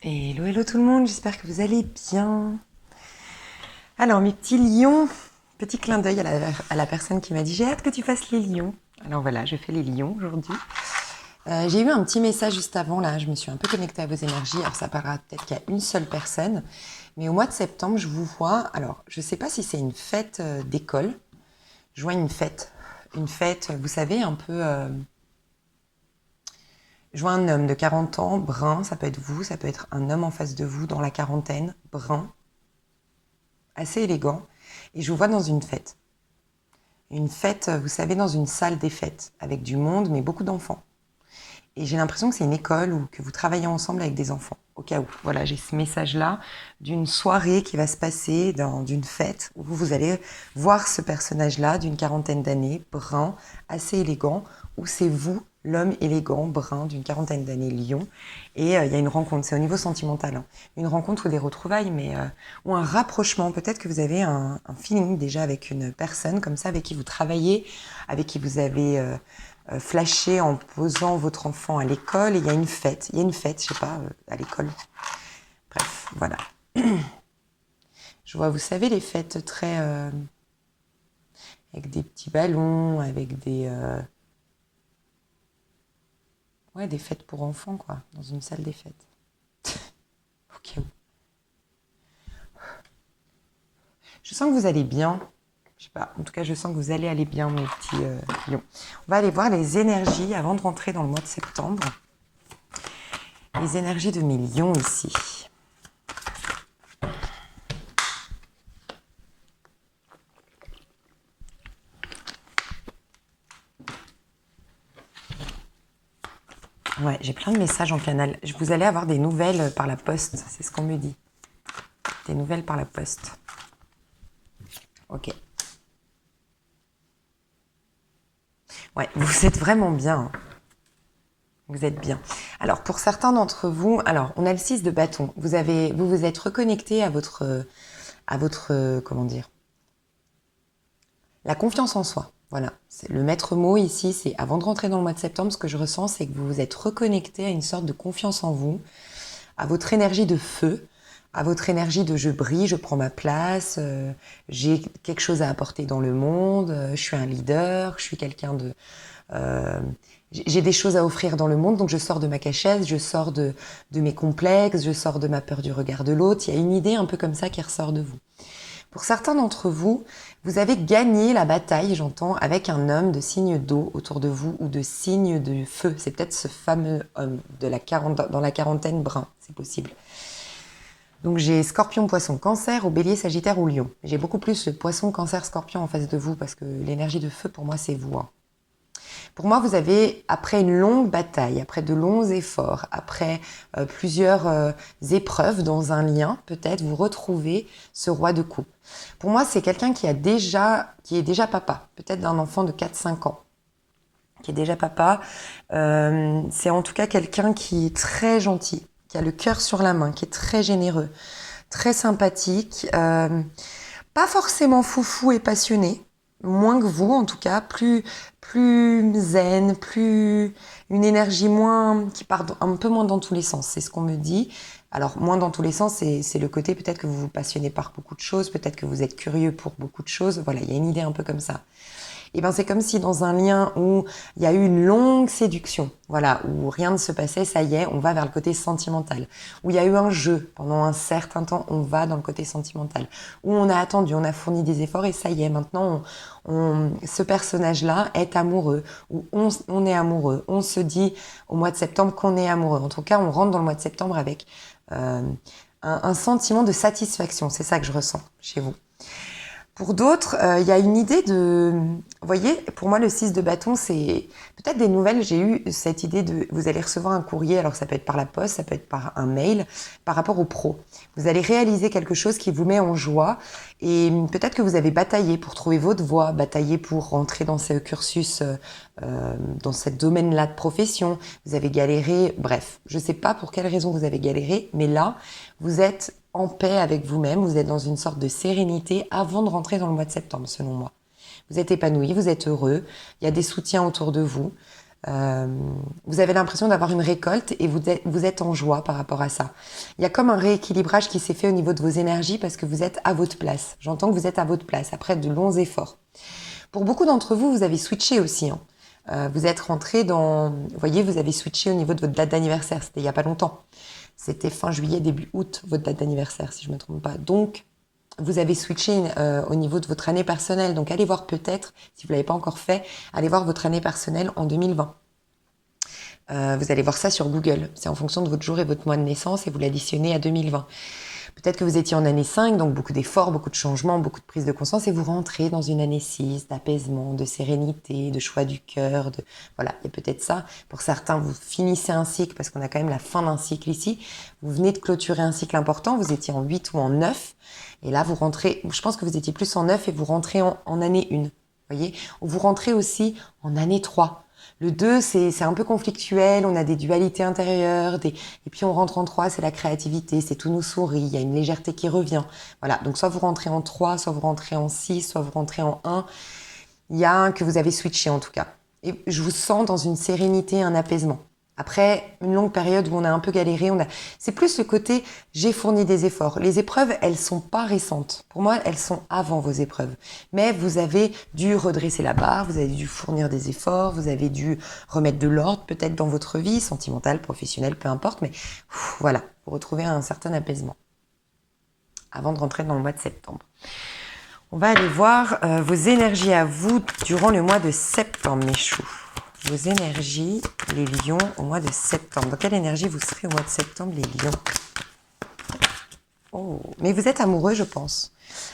Hello, hello tout le monde, j'espère que vous allez bien. Alors mes petits lions, petit clin d'œil à la personne qui m'a dit j'ai hâte que tu fasses les lions. Alors voilà, je fais les lions aujourd'hui. J'ai eu un petit message juste avant là, je me suis un peu connectée à vos énergies. Alors ça parlera peut-être qu'à une seule personne, mais au mois de septembre je vous vois. Alors je ne sais pas si c'est une fête d'école. Je vois une fête, vous savez un peu. Je vois un homme de 40 ans, brun, ça peut être vous, ça peut être un homme en face de vous dans la quarantaine, brun, assez élégant, et je vous vois dans une fête. Une fête, vous savez, dans une salle des fêtes, avec du monde, mais beaucoup d'enfants. Et j'ai l'impression que c'est une école ou que vous travaillez ensemble avec des enfants, au cas où. Voilà, j'ai ce message-là d'une soirée qui va se passer d'une fête où vous allez voir ce personnage-là d'une quarantaine d'années, brun, assez élégant, où c'est vous, l'homme élégant, brun, d'une quarantaine d'années, lion. Et il y a une rencontre, c'est au niveau sentimental. Hein. Une rencontre ou des retrouvailles, mais ou un rapprochement. Peut-être que vous avez un feeling déjà avec une personne comme ça, avec qui vous travaillez, avec qui vous avez flashé en posant votre enfant à l'école. Et il y a une fête, je sais pas, à l'école. Bref, voilà. Je vois, vous savez, les fêtes très... avec des petits ballons, avec ouais, des fêtes pour enfants, quoi, dans une salle des fêtes. Ok. Je sens que vous allez bien. Je sais pas, en tout cas, je sens que vous allez aller bien, mes petits lions. On va aller voir les énergies avant de rentrer dans le mois de septembre. Les énergies de mes lions ici. Ouais, j'ai plein de messages en canal. Vous allez avoir des nouvelles par la poste, c'est ce qu'on me dit. Des nouvelles par la poste. Ok. Ouais, vous êtes vraiment bien. Hein. Vous êtes bien. Alors, pour certains d'entre vous, alors, on a le 6 de bâton. Vous vous êtes reconnecté à votre, comment dire, la confiance en soi. Voilà. Le maître mot ici, c'est avant de rentrer dans le mois de septembre, ce que je ressens, c'est que vous vous êtes reconnecté à une sorte de confiance en vous, à votre énergie de feu, à votre énergie de je brille, je prends ma place, j'ai quelque chose à apporter dans le monde, je suis un leader, je suis quelqu'un de... euh, j'ai des choses à offrir dans le monde, donc je sors de ma cachette, je sors de mes complexes, je sors de ma peur du regard de l'autre. Il y a une idée un peu comme ça qui ressort de vous. Pour certains d'entre vous, vous avez gagné la bataille, j'entends, avec un homme de signe d'eau autour de vous ou de signe de feu. C'est peut-être ce fameux homme dans la quarantaine brun, c'est possible. Donc j'ai Scorpion, Poisson, Cancer, au Bélier, Sagittaire ou Lion. J'ai beaucoup plus le Poisson, Cancer, Scorpion en face de vous parce que l'énergie de feu pour moi c'est vous. Hein. Pour moi, vous avez, après une longue bataille, après de longs efforts, après plusieurs épreuves dans un lien, peut-être vous retrouvez ce roi de coupe. Pour moi, c'est quelqu'un qui est déjà papa, peut-être d'un enfant de 4-5 ans, qui est déjà papa. C'est en tout cas quelqu'un qui est très gentil, qui a le cœur sur la main, qui est très généreux, très sympathique, pas forcément foufou et passionné, moins que vous en tout cas, plus zen, plus une énergie moins qui part un peu moins dans tous les sens, c'est ce qu'on me dit. Alors moins dans tous les sens, c'est le côté peut-être que vous vous passionnez par beaucoup de choses, peut-être que vous êtes curieux pour beaucoup de choses. Voilà, il y a une idée un peu comme ça. Et ben c'est comme si dans un lien où il y a eu une longue séduction, voilà, où rien ne se passait, ça y est, on va vers le côté sentimental. Où il y a eu un jeu pendant un certain temps, on va dans le côté sentimental. Où on a attendu, on a fourni des efforts et ça y est, maintenant ce personnage-là est amoureux, ou on est amoureux. On se dit au mois de septembre qu'on est amoureux. En tout cas, on rentre dans le mois de septembre avec un sentiment de satisfaction. C'est ça que je ressens chez vous. Pour d'autres, il y a une idée de... Vous voyez, pour moi, le 6 de bâton, c'est peut-être des nouvelles. J'ai eu cette idée de... Vous allez recevoir un courrier, alors ça peut être par la poste, ça peut être par un mail, par rapport au pro. Vous allez réaliser quelque chose qui vous met en joie. Et peut-être que vous avez bataillé pour trouver votre voie, bataillé pour rentrer dans ce cursus, dans ce domaine-là de profession. Vous avez galéré, bref. Je ne sais pas pour quelle raison vous avez galéré, mais là, vous êtes en paix avec vous-même, vous êtes dans une sorte de sérénité avant de rentrer dans le mois de septembre, selon moi. Vous êtes épanoui, vous êtes heureux, il y a des soutiens autour de vous. Vous avez l'impression d'avoir une récolte et vous êtes en joie par rapport à ça. Il y a comme un rééquilibrage qui s'est fait au niveau de vos énergies parce que vous êtes à votre place. J'entends que vous êtes à votre place après de longs efforts. Pour beaucoup d'entre vous, vous avez switché aussi. Vous êtes rentré dans... Vous voyez, vous avez switché au niveau de votre date d'anniversaire. C'était il n'y a pas longtemps. C'était fin juillet, début août, votre date d'anniversaire, si je ne me trompe pas. Donc, vous avez switché au niveau de votre année personnelle. Donc, allez voir peut-être, si vous ne l'avez pas encore fait, allez voir votre année personnelle en 2020. Vous allez voir ça sur Google. C'est en fonction de votre jour et votre mois de naissance et vous l'additionnez à 2020. Peut-être que vous étiez en année 5, donc beaucoup d'efforts, beaucoup de changements, beaucoup de prise de conscience et vous rentrez dans une année 6 d'apaisement, de sérénité, de choix du cœur. Voilà, il y a peut-être ça. Pour certains, vous finissez un cycle parce qu'on a quand même la fin d'un cycle ici. Vous venez de clôturer un cycle important, vous étiez en 8 ou en 9 et là vous rentrez, je pense que vous étiez plus en 9 et vous rentrez en année 1. Voyez, ou vous rentrez aussi en année 3. Le 2, c'est un peu conflictuel, on a des dualités intérieures, et puis on rentre en 3, c'est la créativité, c'est tout nous sourit, il y a une légèreté qui revient. Voilà, donc soit vous rentrez en 3, soit vous rentrez en 6, soit vous rentrez en 1. Il y a un que vous avez switché en tout cas. Et je vous sens dans une sérénité, un apaisement. Après une longue période où on a un peu galéré, c'est plus le côté j'ai fourni des efforts. Les épreuves, elles sont pas récentes. Pour moi, elles sont avant vos épreuves. Mais vous avez dû redresser la barre, vous avez dû fournir des efforts, vous avez dû remettre de l'ordre peut-être dans votre vie, sentimentale, professionnelle, peu importe. Mais voilà, pour retrouver un certain apaisement avant de rentrer dans le mois de septembre. On va aller voir vos énergies à vous durant le mois de septembre, mes choux. Vos énergies, les lions, au mois de septembre. Dans quelle énergie vous serez au mois de septembre, les lions? Oh, mais vous êtes amoureux, je pense.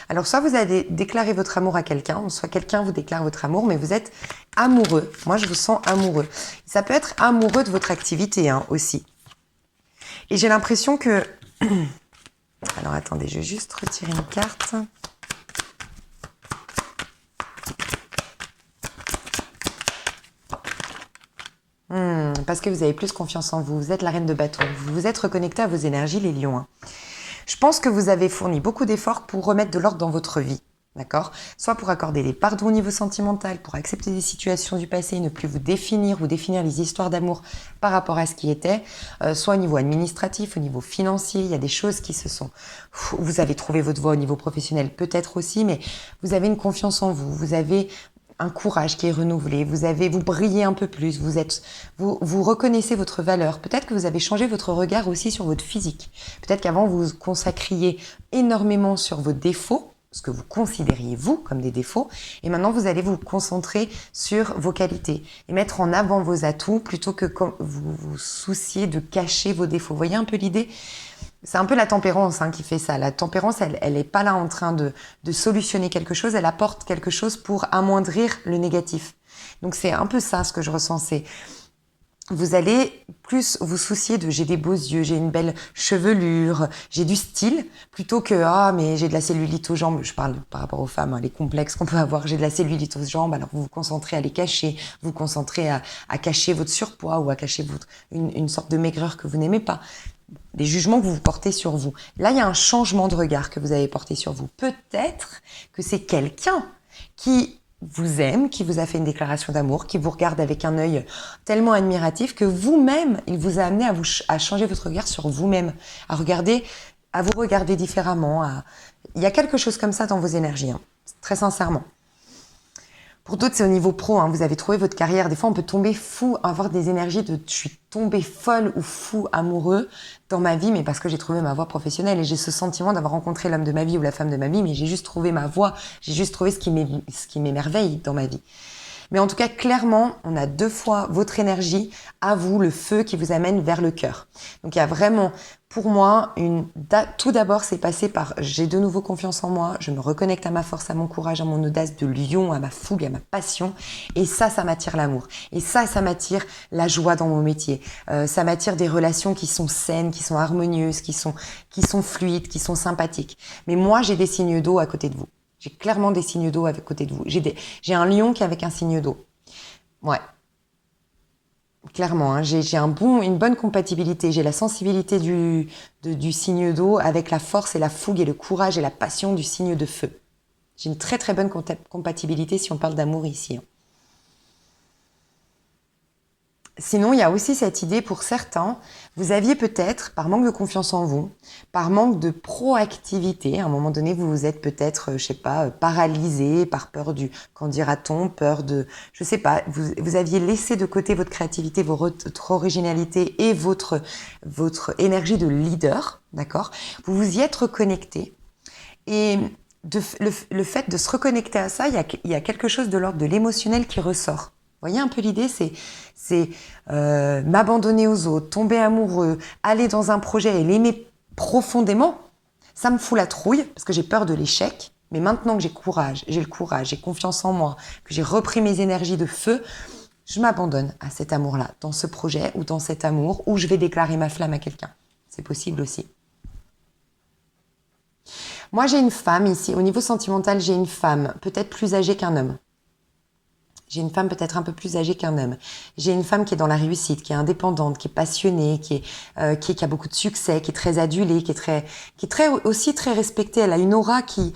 Alors, soit vous avez déclaré votre amour à quelqu'un, soit quelqu'un vous déclare votre amour, mais vous êtes amoureux. Moi, je vous sens amoureux. Ça peut être amoureux de votre activité aussi. Et j'ai l'impression que... Alors, attendez, je vais juste retirer une carte. Parce que vous avez plus confiance en vous. Vous êtes la reine de bâton. Vous vous êtes reconnecté à vos énergies, les lions. Je pense que vous avez fourni beaucoup d'efforts pour remettre de l'ordre dans votre vie. D'accord? Soit pour accorder des pardons au niveau sentimental, pour accepter des situations du passé, ne plus vous définir ou définir les histoires d'amour par rapport à ce qui était, soit au niveau administratif, au niveau financier, il y a des choses qui se sont... Vous avez trouvé votre voie au niveau professionnel peut-être aussi, mais vous avez une confiance en vous, vous avez un courage qui est renouvelé, vous brillez un peu plus, vous reconnaissez votre valeur. Peut-être que vous avez changé votre regard aussi sur votre physique. Peut-être qu'avant vous vous consacriez énormément sur vos défauts, ce que vous considériez vous comme des défauts, et maintenant vous allez vous concentrer sur vos qualités et mettre en avant vos atouts plutôt que vous vous souciez de cacher vos défauts. Vous voyez un peu l'idée ? C'est un peu la tempérance qui fait ça. La tempérance, elle n'est pas là en train de solutionner quelque chose, elle apporte quelque chose pour amoindrir le négatif. Donc c'est un peu ça ce que je ressens, c'est vous allez plus vous soucier de j'ai des beaux yeux, j'ai une belle chevelure, j'ai du style, plutôt que mais j'ai de la cellulite aux jambes. Je parle par rapport aux femmes, les complexes qu'on peut avoir. J'ai de la cellulite aux jambes, alors vous vous concentrez à les cacher, vous vous concentrez à cacher votre surpoids ou à cacher une sorte de maigreur que vous n'aimez pas. Des jugements que vous portez sur vous. Là, il y a un changement de regard que vous avez porté sur vous. Peut-être que c'est quelqu'un qui vous aime, qui vous a fait une déclaration d'amour, qui vous regarde avec un œil tellement admiratif que vous-même, il vous a amené à changer votre regard sur vous-même, à vous regarder différemment. Il y a quelque chose comme ça dans vos énergies, très sincèrement. Pour d'autres, c'est au niveau pro, vous avez trouvé votre carrière. Des fois, on peut tomber fou, avoir des énergies de « je suis tombée folle ou fou amoureux dans ma vie », mais parce que j'ai trouvé ma voie professionnelle et j'ai ce sentiment d'avoir rencontré l'homme de ma vie ou la femme de ma vie, mais j'ai juste trouvé ma voie, j'ai juste trouvé ce qui m'émerveille dans ma vie. Mais en tout cas, clairement, on a 2 fois votre énergie, à vous, le feu qui vous amène vers le cœur. Donc, il y a vraiment, pour moi, tout d'abord, c'est passé par j'ai de nouveau confiance en moi, je me reconnecte à ma force, à mon courage, à mon audace de lion, à ma fougue, à ma passion. Et ça m'attire l'amour. Et ça m'attire la joie dans mon métier. Ça m'attire des relations qui sont saines, qui sont harmonieuses, qui sont fluides, qui sont sympathiques. Mais moi, j'ai des signes d'eau à côté de vous. J'ai clairement des signes d'eau à côté de vous. J'ai un lion qui est avec un signe d'eau. Ouais. Clairement, j'ai une bonne compatibilité. J'ai la sensibilité du signe d'eau avec la force et la fougue et le courage et la passion du signe de feu. J'ai une très très bonne compatibilité si on parle d'amour ici. Sinon, il y a aussi cette idée pour certains, vous aviez peut-être, par manque de confiance en vous, par manque de proactivité, à un moment donné, vous vous êtes peut-être, je sais pas, paralysé par peur du, qu'en dira-t-on, peur de, je sais pas, vous aviez laissé de côté votre créativité, votre originalité et votre énergie de leader, d'accord? Vous vous y êtes reconnecté. Et le fait de se reconnecter à ça, il y a quelque chose de l'ordre de l'émotionnel qui ressort. Vous voyez un peu l'idée, c'est m'abandonner aux autres, tomber amoureux, aller dans un projet et l'aimer profondément. Ça me fout la trouille parce que j'ai peur de l'échec. Mais maintenant que j'ai le courage, j'ai confiance en moi, que j'ai repris mes énergies de feu, je m'abandonne à cet amour-là, dans ce projet ou dans cet amour où je vais déclarer ma flamme à quelqu'un. C'est possible aussi. Moi, j'ai une femme ici. Au niveau sentimental, j'ai une femme peut-être plus âgée qu'un homme. J'ai une femme peut-être un peu plus âgée qu'un homme. J'ai une femme qui est dans la réussite, qui est indépendante, qui est passionnée, qui a beaucoup de succès, qui est très adulée, qui est très aussi très respectée. Elle a une aura qui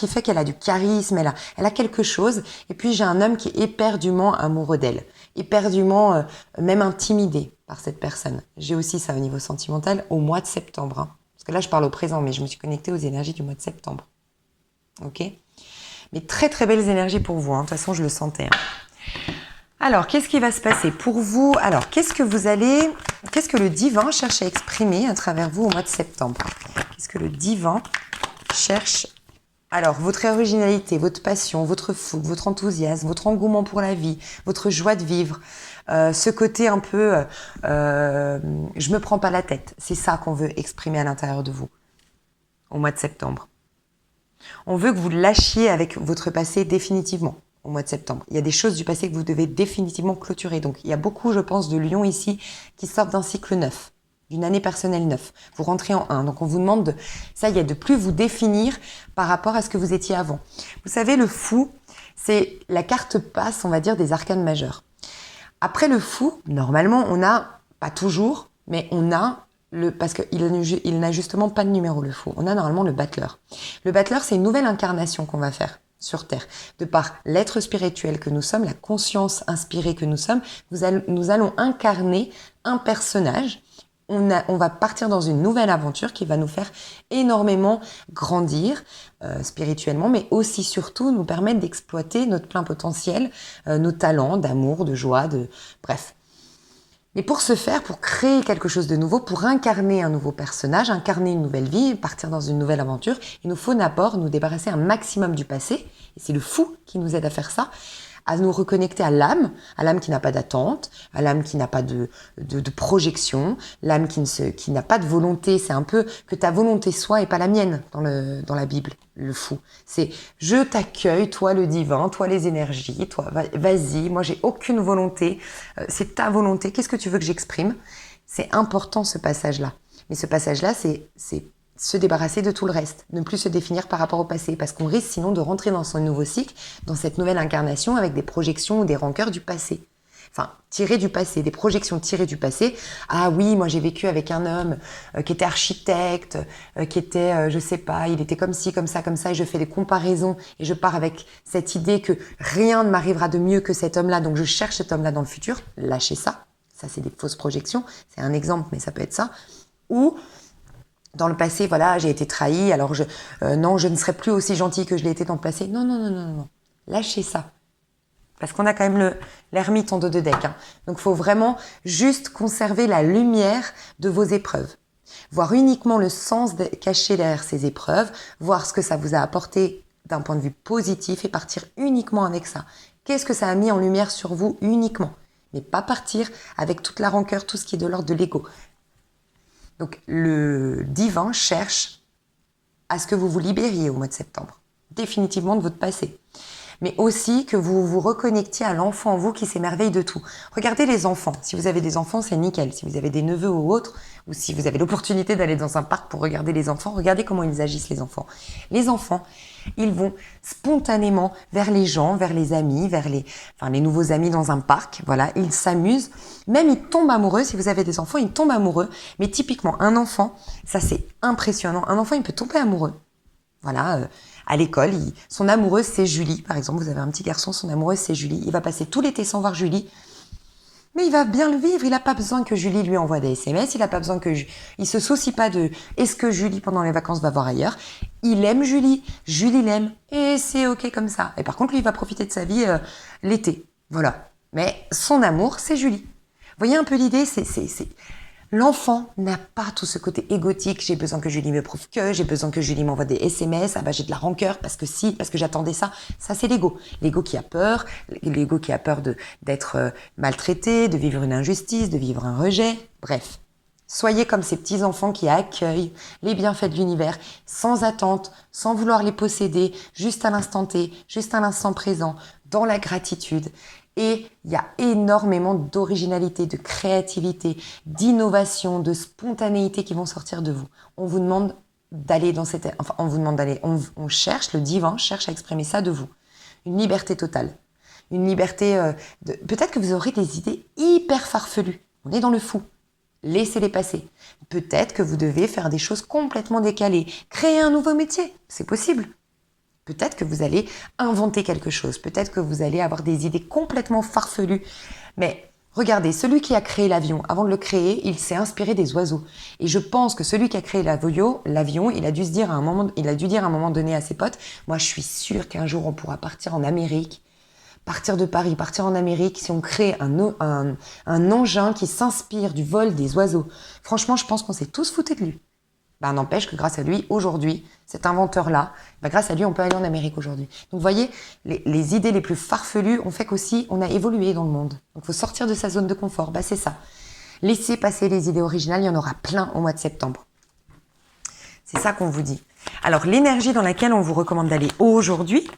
fait qu'elle a du charisme. Elle a quelque chose. Et puis j'ai un homme qui est éperdument amoureux d'elle, éperdument même intimidé par cette personne. J'ai aussi ça au niveau sentimental au mois de septembre. Hein. Parce que là, je parle au présent, mais je me suis connectée aux énergies du mois de septembre. Ok ? Mais très très belles énergies pour vous, hein. De toute façon je le sentais. Hein. Alors, qu'est-ce qui va se passer pour vous? Alors, qu'est-ce que le divin cherche à exprimer à travers vous au mois de septembre? Qu'est-ce que le divin cherche? Alors, votre originalité, votre passion, votre fougue, votre enthousiasme, votre engouement pour la vie, votre joie de vivre, ce côté un peu je me prends pas la tête. C'est ça qu'on veut exprimer à l'intérieur de vous au mois de septembre. On veut que vous lâchiez avec votre passé définitivement au mois de septembre. Il y a des choses du passé que vous devez définitivement clôturer. Donc, il y a beaucoup, je pense, de lions ici qui sortent d'un cycle neuf, d'une année personnelle neuf. Vous rentrez en 1. Donc, on vous demande de plus vous définir par rapport à ce que vous étiez avant. Vous savez, le fou, c'est la carte passe, on va dire, des arcanes majeurs. Après le fou, normalement, on a, pas toujours, mais on a parce qu'il n'a justement pas de numéro, le fou. On a normalement le battleur. Le battleur, c'est une nouvelle incarnation qu'on va faire sur Terre. De par l'être spirituel que nous sommes, la conscience inspirée que nous sommes, nous allons incarner un personnage. On va partir dans une nouvelle aventure qui va nous faire énormément grandir spirituellement, mais aussi surtout nous permettre d'exploiter notre plein potentiel, nos talents d'amour, de joie, bref. Mais pour ce faire, pour créer quelque chose de nouveau, pour incarner un nouveau personnage, incarner une nouvelle vie, partir dans une nouvelle aventure, il nous faut d'abord nous débarrasser un maximum du passé, et c'est le fou qui nous aide à faire ça, à nous reconnecter à l'âme qui n'a pas d'attente, à l'âme qui n'a pas de projection, l'âme qui n'a pas de volonté. C'est un peu que ta volonté soit et pas la mienne dans la Bible, le fou. C'est je t'accueille, toi le divin, toi les énergies, toi vas-y, moi j'ai aucune volonté, c'est ta volonté, qu'est-ce que tu veux que j'exprime? C'est important ce passage-là. Mais ce passage-là, c'est se débarrasser de tout le reste, ne plus se définir par rapport au passé, parce qu'on risque sinon de rentrer dans son nouveau cycle, dans cette nouvelle incarnation avec des projections ou des rancœurs du passé. Enfin, tirées du passé, des projections tirées du passé. Ah oui, moi j'ai vécu avec un homme qui était architecte, qui était, je sais pas, il était comme ci, comme ça, et je fais des comparaisons et je pars avec cette idée que rien ne m'arrivera de mieux que cet homme-là, donc je cherche cet homme-là dans le futur. Lâchez ça. Ça, c'est des fausses projections. C'est un exemple, mais ça peut être ça. Ou dans le passé, voilà, j'ai été trahie, alors non, je ne serai plus aussi gentille que je l'ai été dans le passé. Non. Lâchez ça. Parce qu'on a quand même l'ermite en dos de deck. Hein. Donc, il faut vraiment juste conserver la lumière de vos épreuves. Voir uniquement le sens caché derrière ces épreuves, voir ce que ça vous a apporté d'un point de vue positif et partir uniquement avec ça. Qu'est-ce que ça a mis en lumière sur vous uniquement? Mais pas partir avec toute la rancœur, tout ce qui est de l'ordre de l'ego. Donc, le divin cherche à ce que vous vous libériez au mois de septembre, définitivement de votre passé. Mais aussi que vous vous reconnectiez à l'enfant en vous qui s'émerveille de tout. Regardez les enfants. Si vous avez des enfants, c'est nickel. Si vous avez des neveux ou autres, ou si vous avez l'opportunité d'aller dans un parc pour regarder les enfants, regardez comment ils agissent, les enfants. Les enfants, ils vont spontanément vers les gens, vers les amis, vers les nouveaux amis dans un parc. Voilà, ils s'amusent. Même ils tombent amoureux. Si vous avez des enfants, ils tombent amoureux. Mais typiquement, un enfant, ça c'est impressionnant. Un enfant, il peut tomber amoureux. Voilà, à l'école, son amoureuse c'est Julie, par exemple. Vous avez un petit garçon, son amoureuse c'est Julie. Il va passer tout l'été sans voir Julie. Mais il va bien le vivre, il n'a pas besoin que Julie lui envoie des SMS, il n'a pas besoin que... Il se soucie pas de est-ce que Julie, pendant les vacances, va voir ailleurs. Il aime Julie, Julie l'aime, et c'est ok comme ça. Et par contre, lui, il va profiter de sa vie l'été. Voilà. Mais son amour, c'est Julie. Vous voyez un peu l'idée, L'enfant n'a pas tout ce côté égotique. J'ai besoin que Julie me prouve que, j'ai besoin que Julie m'envoie des SMS. Ah bah j'ai de la rancœur parce que si, parce que j'attendais ça. Ça c'est l'ego. L'ego qui a peur d'être maltraité, de vivre une injustice, de vivre un rejet. Bref, soyez comme ces petits enfants qui accueillent les bienfaits de l'univers sans attente, sans vouloir les posséder, juste à l'instant T, juste à l'instant présent, dans la gratitude. Et il y a énormément d'originalité, de créativité, d'innovation, de spontanéité qui vont sortir de vous. On vous demande d'aller dans cette... Enfin, on vous demande d'aller... On cherche, le divin cherche à exprimer ça de vous. Une liberté totale. Une liberté de... Peut-être que vous aurez des idées hyper farfelues. On est dans le fou. Laissez-les passer. Peut-être que vous devez faire des choses complètement décalées. Créer un nouveau métier. C'est possible. Peut-être que vous allez inventer quelque chose. Peut-être que vous allez avoir des idées complètement farfelues. Mais regardez, celui qui a créé l'avion, avant de le créer, il s'est inspiré des oiseaux. Et je pense que celui qui a créé l'avion, il a dû dire à un moment donné à ses potes, moi je suis sûr qu'un jour on pourra partir en Amérique, partir de Paris, partir en Amérique, si on crée un engin qui s'inspire du vol des oiseaux. Franchement, je pense qu'on s'est tous foutus de lui. N'empêche que grâce à lui, aujourd'hui, cet inventeur-là, grâce à lui, on peut aller en Amérique aujourd'hui. Donc, vous voyez, les idées les plus farfelues ont fait qu'aussi, on a évolué dans le monde. Donc, il faut sortir de sa zone de confort. C'est ça. Laissez passer les idées originales, il y en aura plein au mois de septembre. C'est ça qu'on vous dit. Alors, l'énergie dans laquelle on vous recommande d'aller aujourd'hui,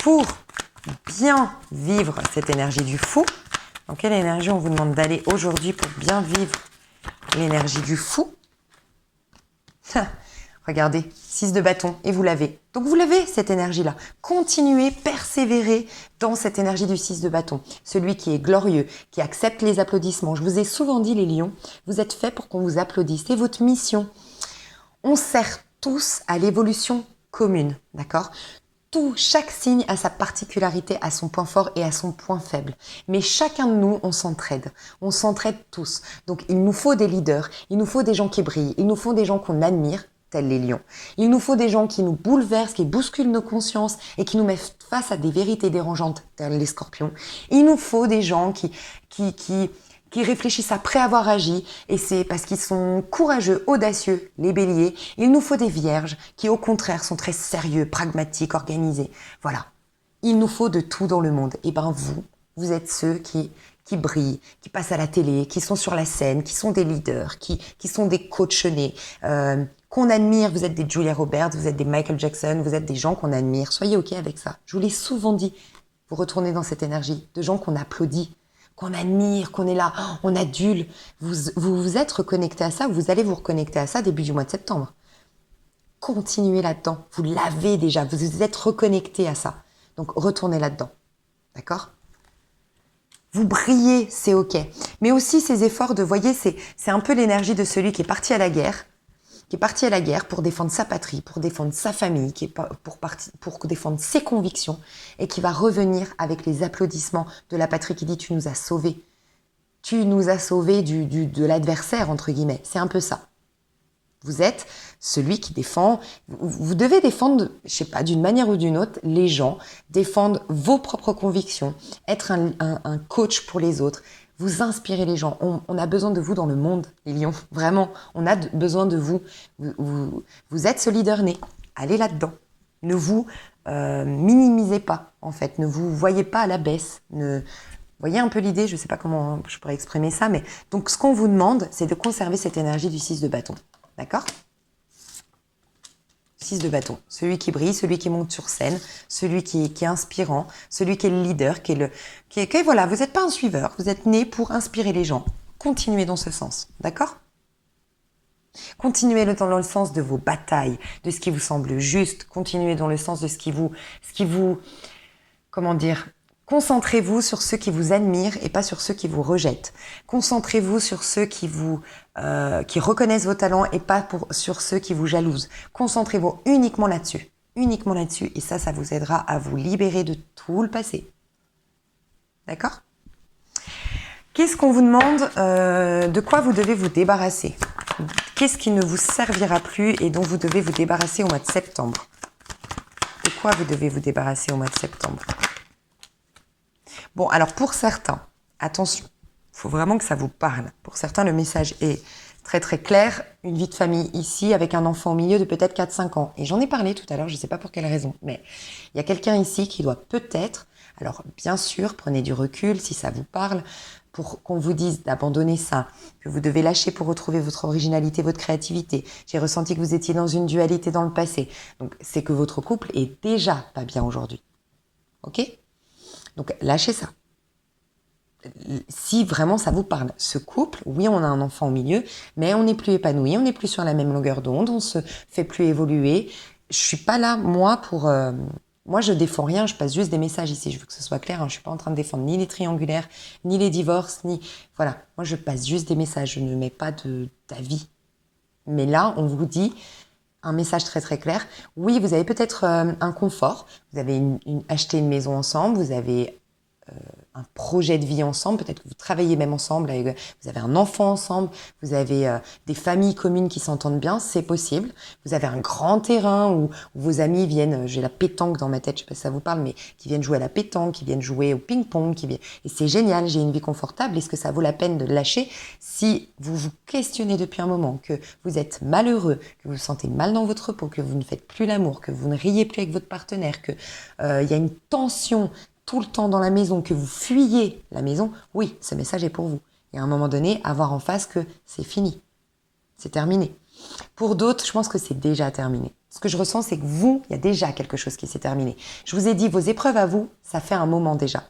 pour bien vivre cette énergie du fou, dans quelle énergie on vous demande d'aller aujourd'hui pour bien vivre l'énergie du fou? Regardez, 6 de bâton, et vous l'avez. Donc vous l'avez, cette énergie-là. Continuez, persévérez dans cette énergie du 6 de bâton. Celui qui est glorieux, qui accepte les applaudissements. Je vous ai souvent dit, les lions, vous êtes faits pour qu'on vous applaudisse. C'est votre mission. On sert tous à l'évolution commune, d'accord ? Chaque signe a sa particularité, a son point fort et a son point faible. Mais chacun de nous, on s'entraide. On s'entraide tous. Donc, il nous faut des leaders, il nous faut des gens qui brillent, il nous faut des gens qu'on admire, tels les lions. Il nous faut des gens qui nous bouleversent, qui bousculent nos consciences et qui nous mettent face à des vérités dérangeantes, tels les scorpions. Il nous faut des gens qui réfléchissent après avoir agi, et c'est parce qu'ils sont courageux, audacieux, les béliers. Il nous faut des vierges qui, au contraire, sont très sérieux, pragmatiques, organisés. Voilà. Il nous faut de tout dans le monde. Et vous êtes ceux qui brillent, qui passent à la télé, qui sont sur la scène, qui sont des leaders, qui sont des coachonnés, qu'on admire. Vous êtes des Julia Roberts, vous êtes des Michael Jackson, vous êtes des gens qu'on admire. Soyez OK avec ça. Je vous l'ai souvent dit. Vous retournez dans cette énergie de gens qu'on applaudit, qu'on admire, qu'on est là, on adule. Vous êtes reconnecté à ça, vous allez vous reconnecter à ça début du mois de septembre. Continuez là-dedans, vous l'avez déjà, vous êtes reconnecté à ça. Donc retournez là-dedans, d'accord ? Vous brillez, c'est OK. Mais aussi ces efforts voyez, c'est un peu l'énergie de celui qui est parti à la guerre, pour défendre sa patrie, pour défendre sa famille, pour défendre ses convictions, et qui va revenir avec les applaudissements de la patrie qui dit « tu nous as sauvés ». Tu nous as sauvés de l'adversaire, entre guillemets. C'est un peu ça. Vous êtes celui qui défend, vous devez défendre, je sais pas, d'une manière ou d'une autre, les gens, défendre vos propres convictions, être un coach pour les autres, vous inspirez les gens. On a besoin de vous dans le monde, les lions. Vraiment, on a besoin de vous. Vous êtes ce leader né. Allez là-dedans. Ne vous minimisez pas, en fait. Ne vous voyez pas à la baisse. Voyez un peu l'idée, je ne sais pas comment je pourrais exprimer ça, mais donc ce qu'on vous demande, c'est de conserver cette énergie du 6 de bâton. D'accord ? 6 de bâton. Celui qui brille, celui qui monte sur scène, celui qui est inspirant, celui qui est le leader, voilà, vous n'êtes pas un suiveur, vous êtes né pour inspirer les gens. Continuez dans ce sens, d'accord ? Continuez dans le sens de vos batailles, de ce qui vous semble juste, continuez dans le sens de ce qui vous, comment dire, concentrez-vous sur ceux qui vous admirent et pas sur ceux qui vous rejettent. Concentrez-vous sur ceux qui reconnaissent vos talents et pas sur ceux qui vous jalousent. Concentrez-vous uniquement là-dessus. Et ça vous aidera à vous libérer de tout le passé. D'accord ? Qu'est-ce qu'on vous demande de quoi vous devez vous débarrasser? Qu'est-ce qui ne vous servira plus et dont vous devez vous débarrasser au mois de septembre? De quoi vous devez vous débarrasser au mois de septembre? Bon, alors pour certains, attention, il faut vraiment que ça vous parle. Pour certains, le message est très très clair. Une vie de famille ici avec un enfant au milieu de peut-être 4-5 ans. Et j'en ai parlé tout à l'heure, je ne sais pas pour quelle raison, mais il y a quelqu'un ici qui doit peut-être, alors bien sûr, prenez du recul si ça vous parle, pour qu'on vous dise d'abandonner ça, que vous devez lâcher pour retrouver votre originalité, votre créativité. J'ai ressenti que vous étiez dans une dualité dans le passé. Donc c'est que votre couple est déjà pas bien aujourd'hui. Ok ? Donc lâchez ça. Si vraiment ça vous parle, ce couple, oui, on a un enfant au milieu, mais on n'est plus épanoui, on n'est plus sur la même longueur d'onde, on se fait plus évoluer. Je suis pas là, moi, pour... moi, je défends rien, je passe juste des messages ici, je veux que ce soit clair, hein, je suis pas en train de défendre ni les triangulaires, ni les divorces, ni... Voilà, moi, je passe juste des messages, je ne mets pas d'avis. Mais là, on vous dit un message très très clair. Oui, vous avez peut-être un confort, vous avez acheté une maison ensemble, vous avez... un projet de vie ensemble, peut-être que vous travaillez même ensemble, vous avez un enfant ensemble, vous avez des familles communes qui s'entendent bien, c'est possible. Vous avez un grand terrain où vos amis viennent, j'ai la pétanque dans ma tête, je sais pas si ça vous parle, mais qui viennent jouer à la pétanque, qui viennent jouer au ping-pong, et c'est génial, j'ai une vie confortable. Est-ce que ça vaut la peine de lâcher si vous vous questionnez depuis un moment, que vous êtes malheureux, que vous vous sentez mal dans votre peau, que vous ne faites plus l'amour, que vous ne riez plus avec votre partenaire, que y a une tension tout le temps dans la maison, que vous fuyez la maison, oui, ce message est pour vous. Et à un moment donné, avoir en face que c'est fini, c'est terminé. Pour d'autres, je pense que c'est déjà terminé. Ce que je ressens, c'est que vous, il y a déjà quelque chose qui s'est terminé. Je vous ai dit, vos épreuves à vous, ça fait un moment déjà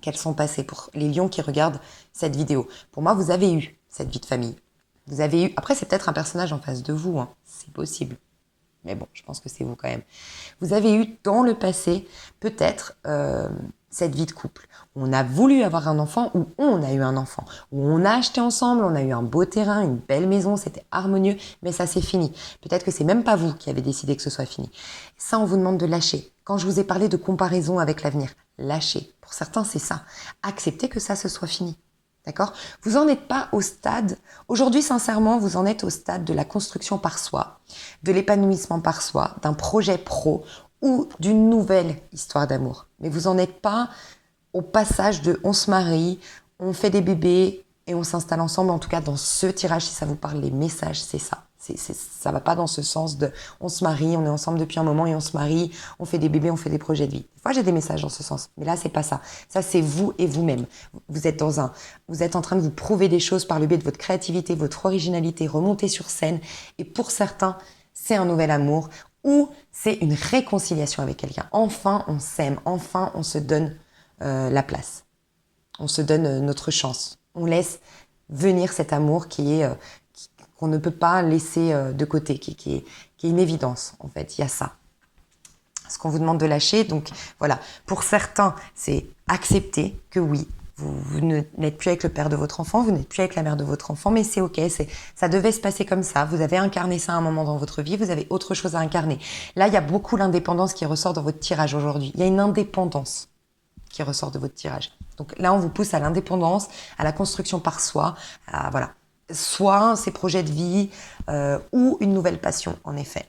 qu'elles sont passées pour les lions qui regardent cette vidéo. Pour moi, vous avez eu cette vie de famille. Vous avez eu... Après, c'est peut-être un personnage en face de vous, hein. C'est possible. Mais bon, je pense que c'est vous quand même. Vous avez eu dans le passé peut-être cette vie de couple. On a voulu avoir un enfant ou on a eu un enfant. Ou on a acheté ensemble, on a eu un beau terrain, une belle maison, c'était harmonieux, mais ça c'est fini. Peut-être que c'est même pas vous qui avez décidé que ce soit fini. Ça, on vous demande de lâcher. Quand je vous ai parlé de comparaison avec l'avenir, lâchez. Pour certains, c'est ça. Acceptez que ça se soit fini. D'accord ? Vous n'en êtes pas au stade, aujourd'hui sincèrement, vous en êtes au stade de la construction par soi, de l'épanouissement par soi, d'un projet pro ou d'une nouvelle histoire d'amour. Mais vous n'en êtes pas au passage de on se marie, on fait des bébés et on s'installe ensemble. En tout cas, dans ce tirage, si ça vous parle, les messages, c'est ça. Ça va pas dans ce sens de on se marie, on est ensemble depuis un moment et on se marie, on fait des bébés, on fait des projets de vie. Des fois, j'ai des messages dans ce sens, mais là, c'est pas ça. Ça, c'est vous et vous-même. Vous êtes en train de vous prouver des choses par le biais de votre créativité, votre originalité, remonter sur scène. Et pour certains, c'est un nouvel amour ou c'est une réconciliation avec quelqu'un. Enfin, on s'aime. Enfin, on se donne la place. On se donne notre chance. On laisse venir cet amour qu'on ne peut pas laisser de côté, qui est une évidence, en fait. Il y a ça. Ce qu'on vous demande de lâcher, donc voilà. Pour certains, c'est accepter que oui, vous n'êtes plus avec le père de votre enfant, vous n'êtes plus avec la mère de votre enfant, mais c'est ok, ça devait se passer comme ça. Vous avez incarné ça à un moment dans votre vie, vous avez autre chose à incarner. Là, il y a beaucoup l'indépendance qui ressort dans votre tirage aujourd'hui. Il y a une indépendance qui ressort de votre tirage. Donc là, on vous pousse à l'indépendance, à la construction par soi, voilà. Soit ces projets de vie ou une nouvelle passion, en effet.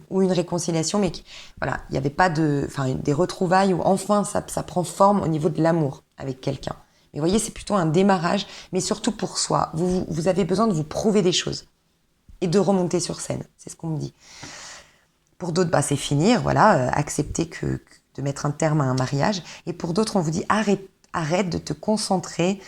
Ou une réconciliation, mais voilà, il n'y avait pas des retrouvailles où enfin ça prend forme au niveau de l'amour avec quelqu'un. Mais vous voyez, c'est plutôt un démarrage, mais surtout pour soi. Vous avez besoin de vous prouver des choses et de remonter sur scène, c'est ce qu'on me dit. Pour d'autres, c'est finir, voilà, accepter de mettre un terme à un mariage. Et pour d'autres, on vous dit arrête de te concentrer.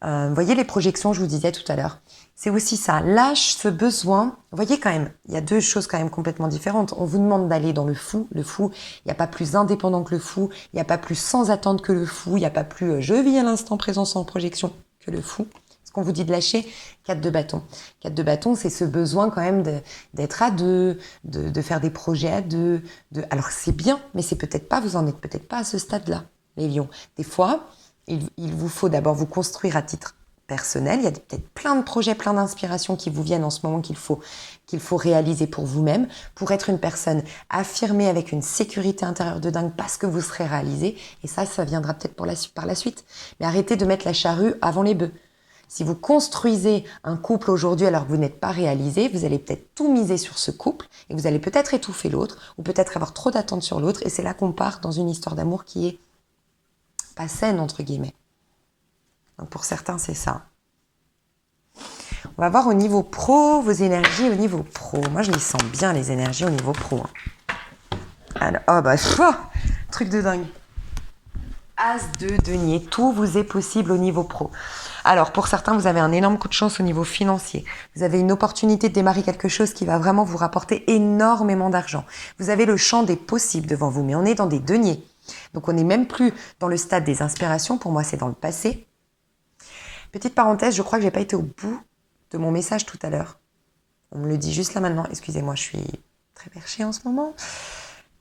Vous voyez les projections, je vous disais tout à l'heure. C'est aussi ça. Lâche ce besoin. Vous voyez quand même, il y a deux choses quand même complètement différentes. On vous demande d'aller dans le fou. Le fou, il n'y a pas plus indépendant que le fou. Il n'y a pas plus sans attente que le fou. Il n'y a pas plus je vis à l'instant présent sans projection que le fou. Ce qu'on vous dit de lâcher, 4 de bâton. 4 de bâton, c'est ce besoin quand même d'être à deux, de faire des projets à deux. Alors c'est bien, mais c'est peut-être pas, vous en êtes peut-être pas à ce stade-là, les lions. Des fois, il vous faut d'abord vous construire à titre personnel. Il y a peut-être plein de projets, plein d'inspirations qui vous viennent en ce moment qu'il faut réaliser pour vous-même, pour être une personne affirmée avec une sécurité intérieure de dingue parce que vous serez réalisé. Et ça viendra peut-être par la suite. Mais arrêtez de mettre la charrue avant les bœufs. Si vous construisez un couple aujourd'hui alors que vous n'êtes pas réalisé, vous allez peut-être tout miser sur ce couple et vous allez peut-être étouffer l'autre ou peut-être avoir trop d'attentes sur l'autre. Et c'est là qu'on part dans une histoire d'amour qui est pas saine, entre guillemets. Donc pour certains, c'est ça. On va voir au niveau pro, vos énergies au niveau pro. Moi, je les sens bien, les énergies au niveau pro. Alors, truc de dingue. As de denier, tout vous est possible au niveau pro. Alors, pour certains, vous avez un énorme coup de chance au niveau financier. Vous avez une opportunité de démarrer quelque chose qui va vraiment vous rapporter énormément d'argent. Vous avez le champ des possibles devant vous, mais on est dans des deniers. Donc, on n'est même plus dans le stade des inspirations. Pour moi, c'est dans le passé. Petite parenthèse, je crois que j'ai pas été au bout de mon message tout à l'heure. On me le dit juste là maintenant. Excusez-moi, je suis très perchée en ce moment.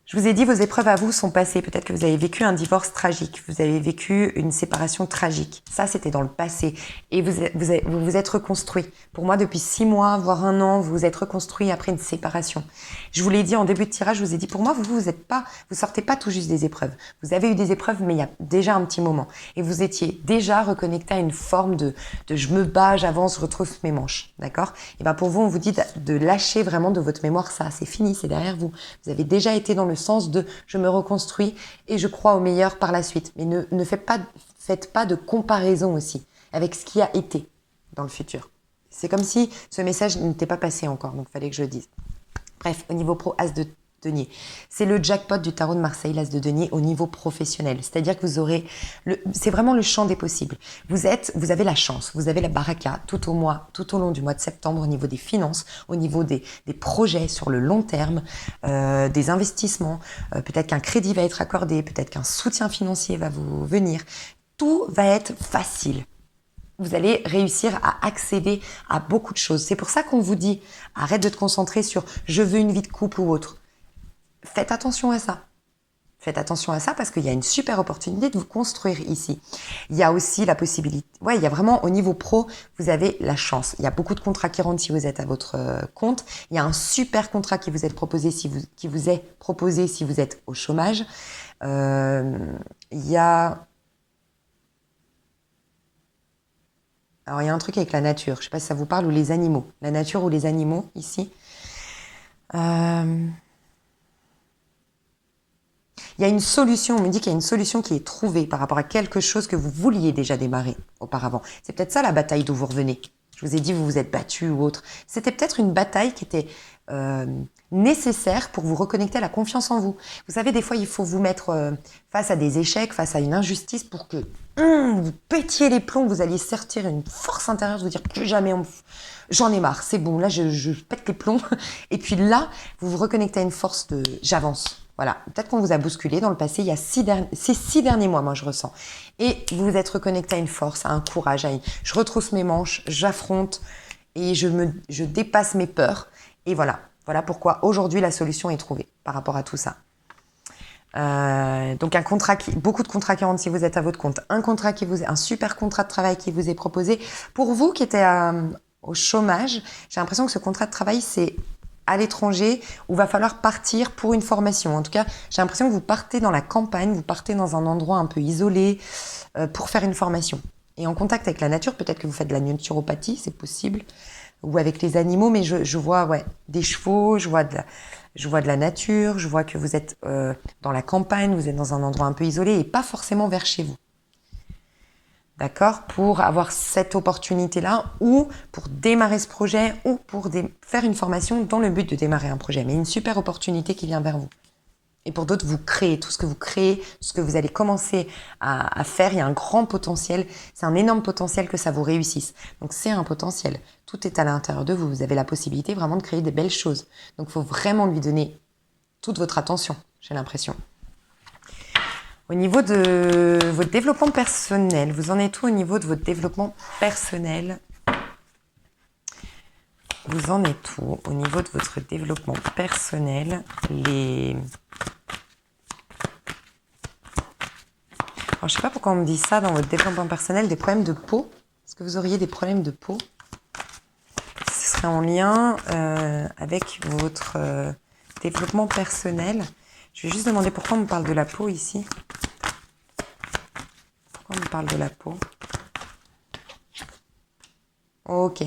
Je vous ai dit, vos épreuves à vous sont passées. Peut-être que vous avez vécu un divorce tragique. Vous avez vécu une séparation tragique. Ça, c'était dans le passé. Et vous vous êtes reconstruit. Pour moi, depuis 6 mois, voire 1 an, vous vous êtes reconstruit après une séparation. Je vous l'ai dit en début de tirage, je vous ai dit, pour moi, vous sortez pas tout juste des épreuves. Vous avez eu des épreuves, mais il y a déjà un petit moment. Et vous étiez déjà reconnecté à une forme de je me bats, j'avance, je retrousse mes manches. D'accord? Et ben, pour vous, on vous dit de lâcher vraiment de votre mémoire ça. C'est fini, c'est derrière vous. Vous avez déjà été dans le sens de je me reconstruis et je crois au meilleur par la suite. Mais ne faites pas de comparaison aussi avec ce qui a été dans le futur. C'est comme si ce message n'était pas passé encore, donc il fallait que je le dise. Bref, au niveau pro, As de denier. C'est le jackpot du tarot de Marseille, l'As de denier, au niveau professionnel. C'est-à-dire que vous aurez... c'est vraiment le champ des possibles. Vous avez la chance, vous avez la baraka tout au long du mois de septembre au niveau des finances, au niveau des projets sur le long terme, des investissements. Peut-être qu'un crédit va être accordé, peut-être qu'un soutien financier va vous venir. Tout va être facile. Vous allez réussir à accéder à beaucoup de choses. C'est pour ça qu'on vous dit, arrête de te concentrer sur « je veux une vie de couple » ou autre. Faites attention à ça. Faites attention à ça parce qu'il y a une super opportunité de vous construire ici. Il y a aussi la possibilité... il y a vraiment au niveau pro, vous avez la chance. Il y a beaucoup de contrats qui rentrent si vous êtes à votre compte. Il y a un super contrat qui vous est proposé si vous êtes au chômage. Il y a... Alors, il y a un truc avec la nature. Je ne sais pas si ça vous parle, ou les animaux. La nature ou les animaux, ici. Il y a une solution, on me dit qu'il y a une solution qui est trouvée par rapport à quelque chose que vous vouliez déjà démarrer auparavant. C'est peut-être ça la bataille d'où vous revenez. Je vous ai dit, vous vous êtes battu ou autre. C'était peut-être une bataille qui était nécessaire pour vous reconnecter à la confiance en vous. Vous savez, des fois, il faut vous mettre face à des échecs, face à une injustice pour que vous pétiez les plombs, vous alliez sortir une force intérieure, vous dire plus jamais j'en ai marre, c'est bon, là je pète les plombs. Et puis là, vous vous reconnectez à une force de j'avance. Voilà, peut-être qu'on vous a bousculé dans le passé, il y a ces 6 derniers mois, moi je ressens. Et vous vous êtes reconnecté à une force, à un courage, je retrousse mes manches, j'affronte et je dépasse mes peurs. Et voilà pourquoi aujourd'hui la solution est trouvée par rapport à tout ça. Donc beaucoup de contrats qui rentrent si vous êtes à votre compte, un super contrat de travail qui vous est proposé. Pour vous qui êtes au chômage, j'ai l'impression que ce contrat de travail c'est à l'étranger où va falloir partir pour une formation. En tout cas, j'ai l'impression que vous partez dans la campagne, vous partez dans un endroit un peu isolé pour faire une formation. Et en contact avec la nature, peut-être que vous faites de la naturopathie, c'est possible, ou avec les animaux, mais je vois des chevaux, je vois de la nature, je vois que vous êtes dans la campagne, vous êtes dans un endroit un peu isolé et pas forcément vers chez vous. D'accord? Pour avoir cette opportunité-là ou pour démarrer ce projet ou pour faire une formation dans le but de démarrer un projet. Mais une super opportunité qui vient vers vous. Et pour d'autres, vous créez tout ce que vous créez, ce que vous allez commencer à faire. Il y a un grand potentiel. C'est un énorme potentiel que ça vous réussisse. Donc, c'est un potentiel. Tout est à l'intérieur de vous. Vous avez la possibilité vraiment de créer des belles choses. Donc, il faut vraiment lui donner toute votre attention, j'ai l'impression. Au niveau de votre développement personnel, vous en êtes où au niveau de votre développement personnel? Vous en êtes où au niveau de votre développement personnel? Alors, je ne sais pas pourquoi on me dit ça dans votre développement personnel, des problèmes de peau. Est-ce que vous auriez des problèmes de peau. Ce serait en lien avec votre développement personnel. Je vais juste demander pourquoi on me parle de la peau ici. Pourquoi on me parle de la peau? Ok.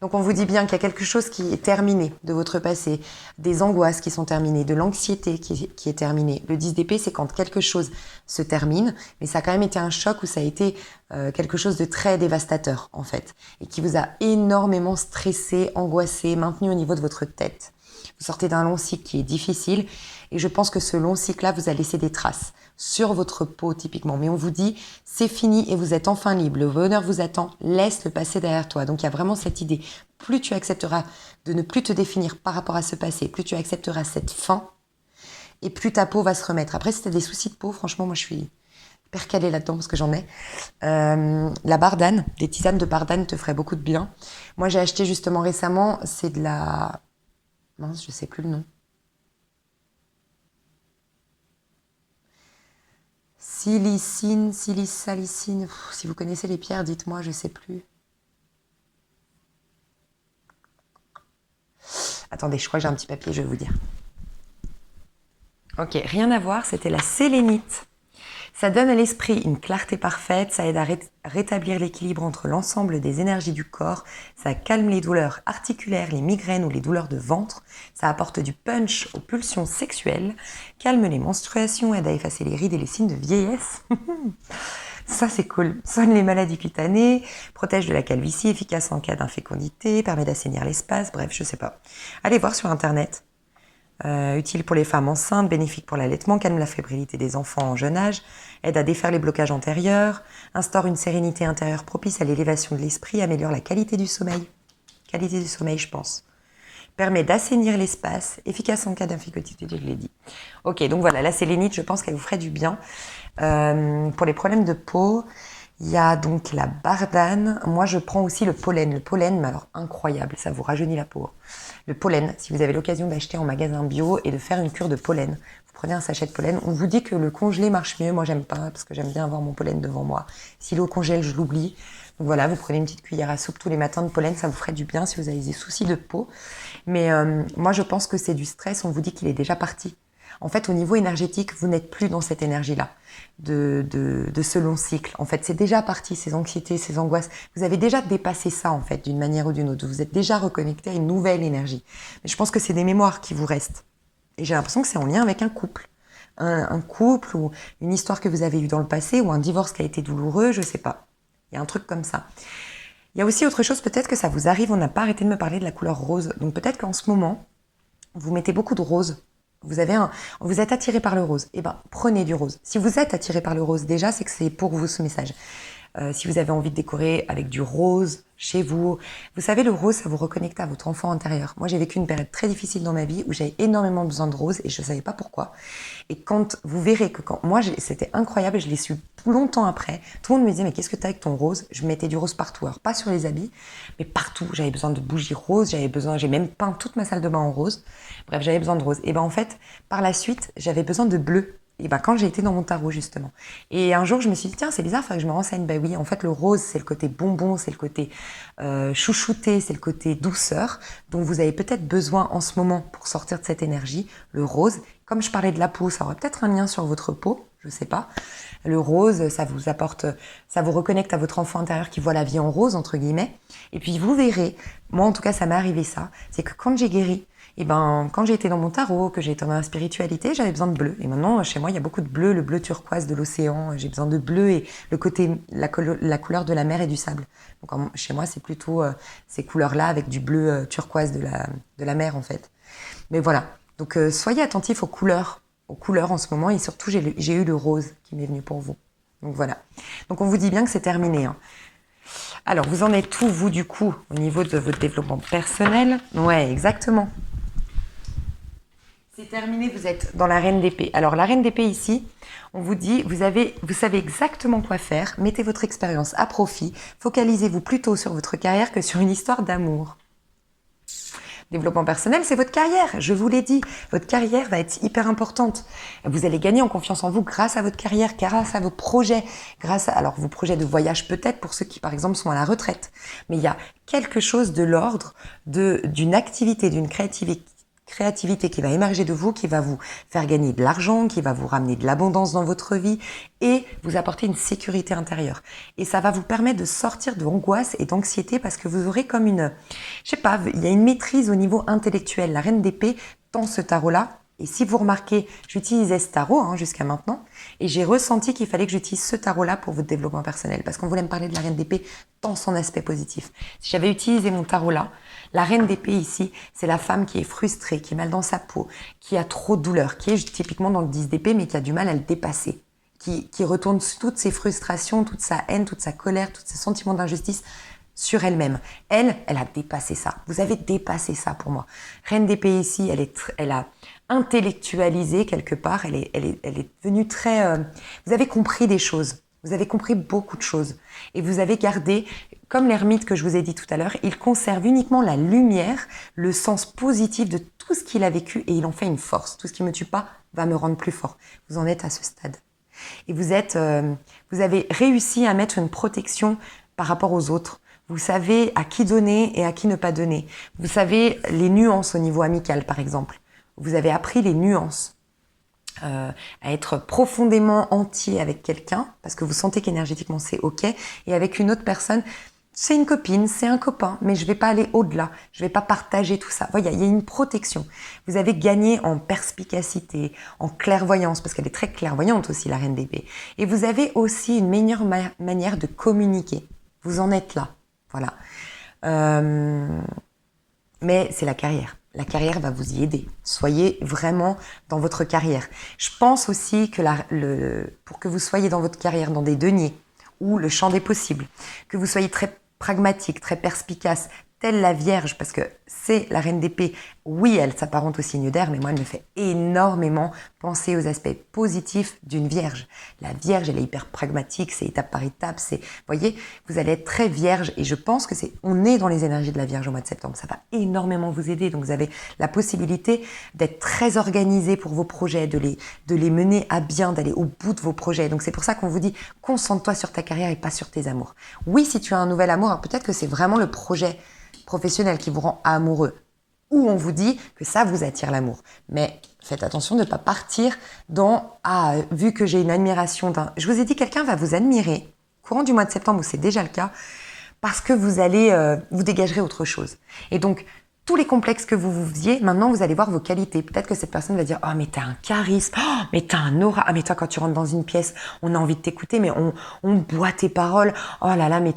Donc on vous dit bien qu'il y a quelque chose qui est terminé de votre passé, des angoisses qui sont terminées, de l'anxiété qui est terminée. Le 10 d'épée, c'est quand quelque chose se termine, mais ça a quand même été un choc où ça a été quelque chose de très dévastateur en fait, et qui vous a énormément stressé, angoissé, maintenu au niveau de votre tête. Vous sortez d'un long cycle qui est difficile, et je pense que ce long cycle-là vous a laissé des traces sur votre peau typiquement. Mais on vous dit, c'est fini et vous êtes enfin libre. Le bonheur vous attend, laisse le passé derrière toi. Donc il y a vraiment cette idée. Plus tu accepteras de ne plus te définir par rapport à ce passé, plus tu accepteras cette fin, et plus ta peau va se remettre. Après, si tu as des soucis de peau, franchement, moi je suis hyper calée là-dedans parce que j'en ai. La bardane, des tisanes de bardane te feraient beaucoup de bien. Moi j'ai acheté justement récemment, c'est de la... Mince, je sais plus le nom. Silisalicine. Si vous connaissez les pierres, dites-moi, je sais plus. Attendez, je crois que j'ai un petit papier, je vais vous dire. Ok, rien à voir, c'était la sélénite. Ça donne à l'esprit une clarté parfaite, ça aide à rétablir l'équilibre entre l'ensemble des énergies du corps, ça calme les douleurs articulaires, les migraines ou les douleurs de ventre, ça apporte du punch aux pulsions sexuelles, calme les menstruations, aide à effacer les rides et les signes de vieillesse. Ça c'est cool. Soigne les maladies cutanées, protège de la calvitie, efficace en cas d'infécondité, permet d'assainir l'espace, bref, je sais pas. Allez voir sur internet. Utile pour les femmes enceintes, bénéfique pour l'allaitement, calme la fébrilité des enfants en jeune âge, aide à défaire les blocages antérieurs, instaure une sérénité intérieure propice à l'élévation de l'esprit, améliore la qualité du sommeil. Qualité du sommeil, je pense. Permet d'assainir l'espace, efficace en cas d'infécondité, je l'ai dit. Ok, donc voilà, la sélénite, je pense qu'elle vous ferait du bien. Pour les problèmes de peau, il y a donc la bardane. Moi, je prends aussi le pollen. Le pollen, mais alors incroyable, ça vous rajeunit la peau. Le pollen, si vous avez l'occasion d'acheter en magasin bio et de faire une cure de pollen, vous prenez un sachet de pollen. On vous dit que le congelé marche mieux. Moi, j'aime pas parce que j'aime bien avoir mon pollen devant moi. Si l'eau congèle, je l'oublie. Donc voilà, vous prenez une petite cuillère à soupe tous les matins de pollen, ça vous ferait du bien si vous avez des soucis de peau. Mais moi, je pense que c'est du stress. On vous dit qu'il est déjà parti. En fait, au niveau énergétique, vous n'êtes plus dans cette énergie-là de ce long cycle. En fait, c'est déjà parti, ces anxiétés, ces angoisses. Vous avez déjà dépassé ça, en fait, d'une manière ou d'une autre. Vous êtes déjà reconnecté à une nouvelle énergie. Mais je pense que c'est des mémoires qui vous restent. Et j'ai l'impression que c'est en lien avec un couple. Un couple ou une histoire que vous avez eue dans le passé ou un divorce qui a été douloureux, je sais pas. Il y a un truc comme ça. Il y a aussi autre chose, peut-être que ça vous arrive, on n'a pas arrêté de me parler de la couleur rose. Donc peut-être qu'en ce moment, vous mettez beaucoup de rose. Vous êtes attiré par le rose. Eh ben, prenez du rose. Si vous êtes attiré par le rose, déjà, c'est que c'est pour vous ce message. Si vous avez envie de décorer avec du rose chez vous, vous savez, le rose, ça vous reconnecte à votre enfant intérieur. Moi, j'ai vécu une période très difficile dans ma vie où j'avais énormément besoin de rose et je ne savais pas pourquoi. Et quand vous verrez que c'était incroyable, je l'ai su longtemps après. Tout le monde me disait, mais qu'est-ce que tu as avec ton rose? Je mettais du rose partout. Alors, pas sur les habits, mais partout. J'avais besoin de bougies roses, j'ai même peint toute ma salle de bain en rose. Bref, j'avais besoin de rose. Et ben, en fait, par la suite, j'avais besoin de bleu. Et ben quand j'ai été dans mon tarot justement. Et un jour je me suis dit tiens c'est bizarre, il faudrait que je me renseigne. Ben oui, en fait le rose c'est le côté bonbon, c'est le côté chouchouté, c'est le côté douceur dont vous avez peut-être besoin en ce moment pour sortir de cette énergie. Le rose, comme je parlais de la peau, ça aurait peut-être un lien sur votre peau, je sais pas. Le rose, ça vous apporte, ça vous reconnecte à votre enfant intérieur qui voit la vie en rose entre guillemets. Et puis vous verrez, moi en tout cas ça m'est arrivé ça, c'est que quand j'ai guéri, et ben, quand j'ai été dans mon tarot, que j'ai été dans la spiritualité, j'avais besoin de bleu. Et maintenant, chez moi, il y a beaucoup de bleu, le bleu turquoise de l'océan. J'ai besoin de bleu et le côté, la couleur de la mer et du sable. Donc, chez moi, c'est plutôt ces couleurs-là avec du bleu turquoise de la mer, en fait. Mais voilà. Donc, soyez attentifs aux couleurs en ce moment. Et surtout, j'ai eu le rose qui m'est venu pour vous. Donc, voilà. Donc, on vous dit bien que c'est terminé, hein. Alors, vous en êtes tout, vous, du coup, au niveau de votre développement personnel? Ouais, exactement. C'est terminé, vous êtes dans la reine d'épée. Alors la reine d'épée ici, on vous dit, vous savez exactement quoi faire, mettez votre expérience à profit, focalisez-vous plutôt sur votre carrière que sur une histoire d'amour. Développement personnel, c'est votre carrière. Je vous l'ai dit, votre carrière va être hyper importante. Vous allez gagner en confiance en vous grâce à votre carrière, grâce à vos projets, alors vos projets de voyage peut-être pour ceux qui par exemple sont à la retraite. Mais il y a quelque chose de l'ordre d'une activité, d'une créativité qui va émerger de vous, qui va vous faire gagner de l'argent, qui va vous ramener de l'abondance dans votre vie et vous apporter une sécurité intérieure. Et ça va vous permettre de sortir de l'angoisse et d'anxiété parce que vous aurez comme je sais pas, il y a une maîtrise au niveau intellectuel. La reine d'épée tend ce tarot-là. Et si vous remarquez, j'utilisais ce tarot jusqu'à maintenant et j'ai ressenti qu'il fallait que j'utilise ce tarot-là pour votre développement personnel parce qu'on voulait me parler de la reine d'épée dans son aspect positif. Si j'avais utilisé mon tarot-là, la reine d'épée ici, c'est la femme qui est frustrée, qui est mal dans sa peau, qui a trop de douleur, qui est typiquement dans le 10 d'épée mais qui a du mal à le dépasser, qui retourne toutes ses frustrations, toute sa haine, toute sa colère, tous ses sentiments d'injustice sur elle-même. Elle a dépassé ça. Vous avez dépassé ça pour moi. Reine d'épée ici, elle a intellectualisé quelque part. Elle est devenue très... vous avez compris des choses. Vous avez compris beaucoup de choses. Et vous avez gardé, comme l'ermite que je vous ai dit tout à l'heure, il conserve uniquement la lumière, le sens positif de tout ce qu'il a vécu et il en fait une force. Tout ce qui ne me tue pas va me rendre plus fort. Vous en êtes à ce stade. Et vous avez réussi à mettre une protection par rapport aux autres. Vous savez à qui donner et à qui ne pas donner. Vous savez les nuances au niveau amical, par exemple. Vous avez appris les nuances. À être profondément entier avec quelqu'un, parce que vous sentez qu'énergétiquement c'est ok, et avec une autre personne, c'est une copine, c'est un copain, mais je vais pas aller au-delà, je vais pas partager tout ça. Vous voyez, il y a une protection. Vous avez gagné en perspicacité, en clairvoyance, parce qu'elle est très clairvoyante aussi, la reine d'épée. Et vous avez aussi une meilleure manière de communiquer. Vous en êtes là. Voilà. Mais c'est la carrière. La carrière va vous y aider. Soyez vraiment dans votre carrière. Je pense aussi que pour que vous soyez dans votre carrière, dans des deniers, ou le champ des possibles, que vous soyez très pragmatique, très perspicace, telle la Vierge, parce que c'est la reine d'épée. Oui, elle s'apparente au signe d'air, mais moi, elle me fait énormément penser aux aspects positifs d'une Vierge. La Vierge, elle est hyper pragmatique, c'est étape par étape. Vous voyez, vous allez être très Vierge, et je pense que on est dans les énergies de la Vierge au mois de septembre. Ça va énormément vous aider. Donc, vous avez la possibilité d'être très organisé pour vos projets, de les mener à bien, d'aller au bout de vos projets. Donc, c'est pour ça qu'on vous dit, concentre-toi sur ta carrière et pas sur tes amours. Oui, si tu as un nouvel amour, alors peut-être que c'est vraiment le projet professionnel qui vous rend amoureux, ou on vous dit que ça vous attire l'amour. Mais faites attention de ne pas partir dans « Ah, vu que j'ai une admiration d'un... » Je vous ai dit, quelqu'un va vous admirer, courant du mois de septembre, où c'est déjà le cas, parce que vous dégagerez autre chose. Et donc, tous les complexes que vous faisiez, maintenant, vous allez voir vos qualités. Peut-être que cette personne va dire « Oh, mais t'as un charisme, oh, mais t'as un aura. Ah, mais toi, quand tu rentres dans une pièce, on a envie de t'écouter, mais on boit tes paroles. Oh là là, mais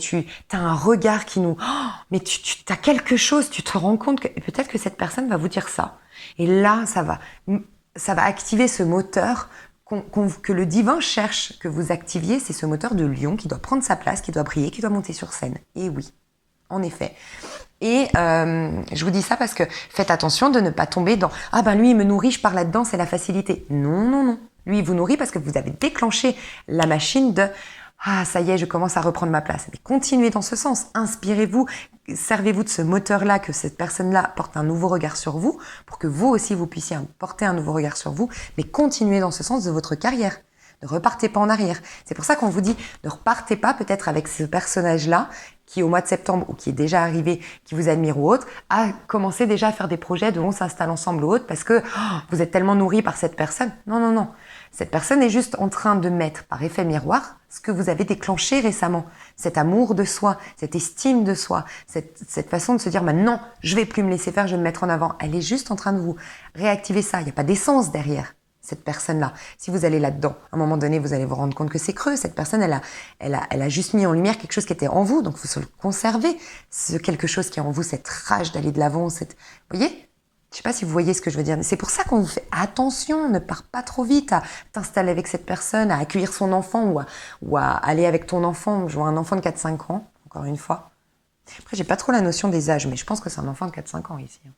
t'as un regard qui nous... Oh, mais tu as quelque chose, tu te rends compte que... » Et peut-être que cette personne va vous dire ça. Et là, ça va activer ce moteur que le divin cherche que vous activiez. C'est ce moteur de lion qui doit prendre sa place, qui doit briller, qui doit monter sur scène. Et oui, en effet. Et je vous dis ça parce que faites attention de ne pas tomber dans « Ah ben lui, il me nourrit, je pars là-dedans, c'est la facilité. » Non, non, non. Lui, il vous nourrit parce que vous avez déclenché la machine de « Ah, ça y est, je commence à reprendre ma place. » Mais continuez dans ce sens. Inspirez-vous, servez-vous de ce moteur-là, que cette personne-là porte un nouveau regard sur vous, pour que vous aussi, vous puissiez porter un nouveau regard sur vous, mais continuez dans ce sens de votre carrière. Ne repartez pas en arrière. C'est pour ça qu'on vous dit, ne repartez pas peut-être avec ce personnage-là qui, au mois de septembre, ou qui est déjà arrivé, qui vous admire ou autre, à commencer déjà à faire des projets de on s'installe ensemble ou autre parce que vous êtes tellement nourri par cette personne. Non, non, non. Cette personne est juste en train de mettre par effet miroir ce que vous avez déclenché récemment. Cet amour de soi, cette estime de soi, cette façon de se dire maintenant, je vais plus me laisser faire, je vais me mettre en avant. Elle est juste en train de vous réactiver ça. Il n'y a pas d'essence derrière cette personne-là. Si vous allez là-dedans, à un moment donné, vous allez vous rendre compte que c'est creux. Cette personne, elle a juste mis en lumière quelque chose qui était en vous, donc il faut se le conserver. Ce quelque chose qui est en vous, cette rage d'aller de l'avant, vous voyez? Je sais pas si vous voyez ce que je veux dire. C'est pour ça qu'on vous fait attention, ne pars pas trop vite à t'installer avec cette personne, à accueillir son enfant ou à aller avec ton enfant. Je vois un enfant de 4-5 ans, encore une fois. Après, j'ai pas trop la notion des âges, mais je pense que c'est un enfant de 4-5 ans ici. Je me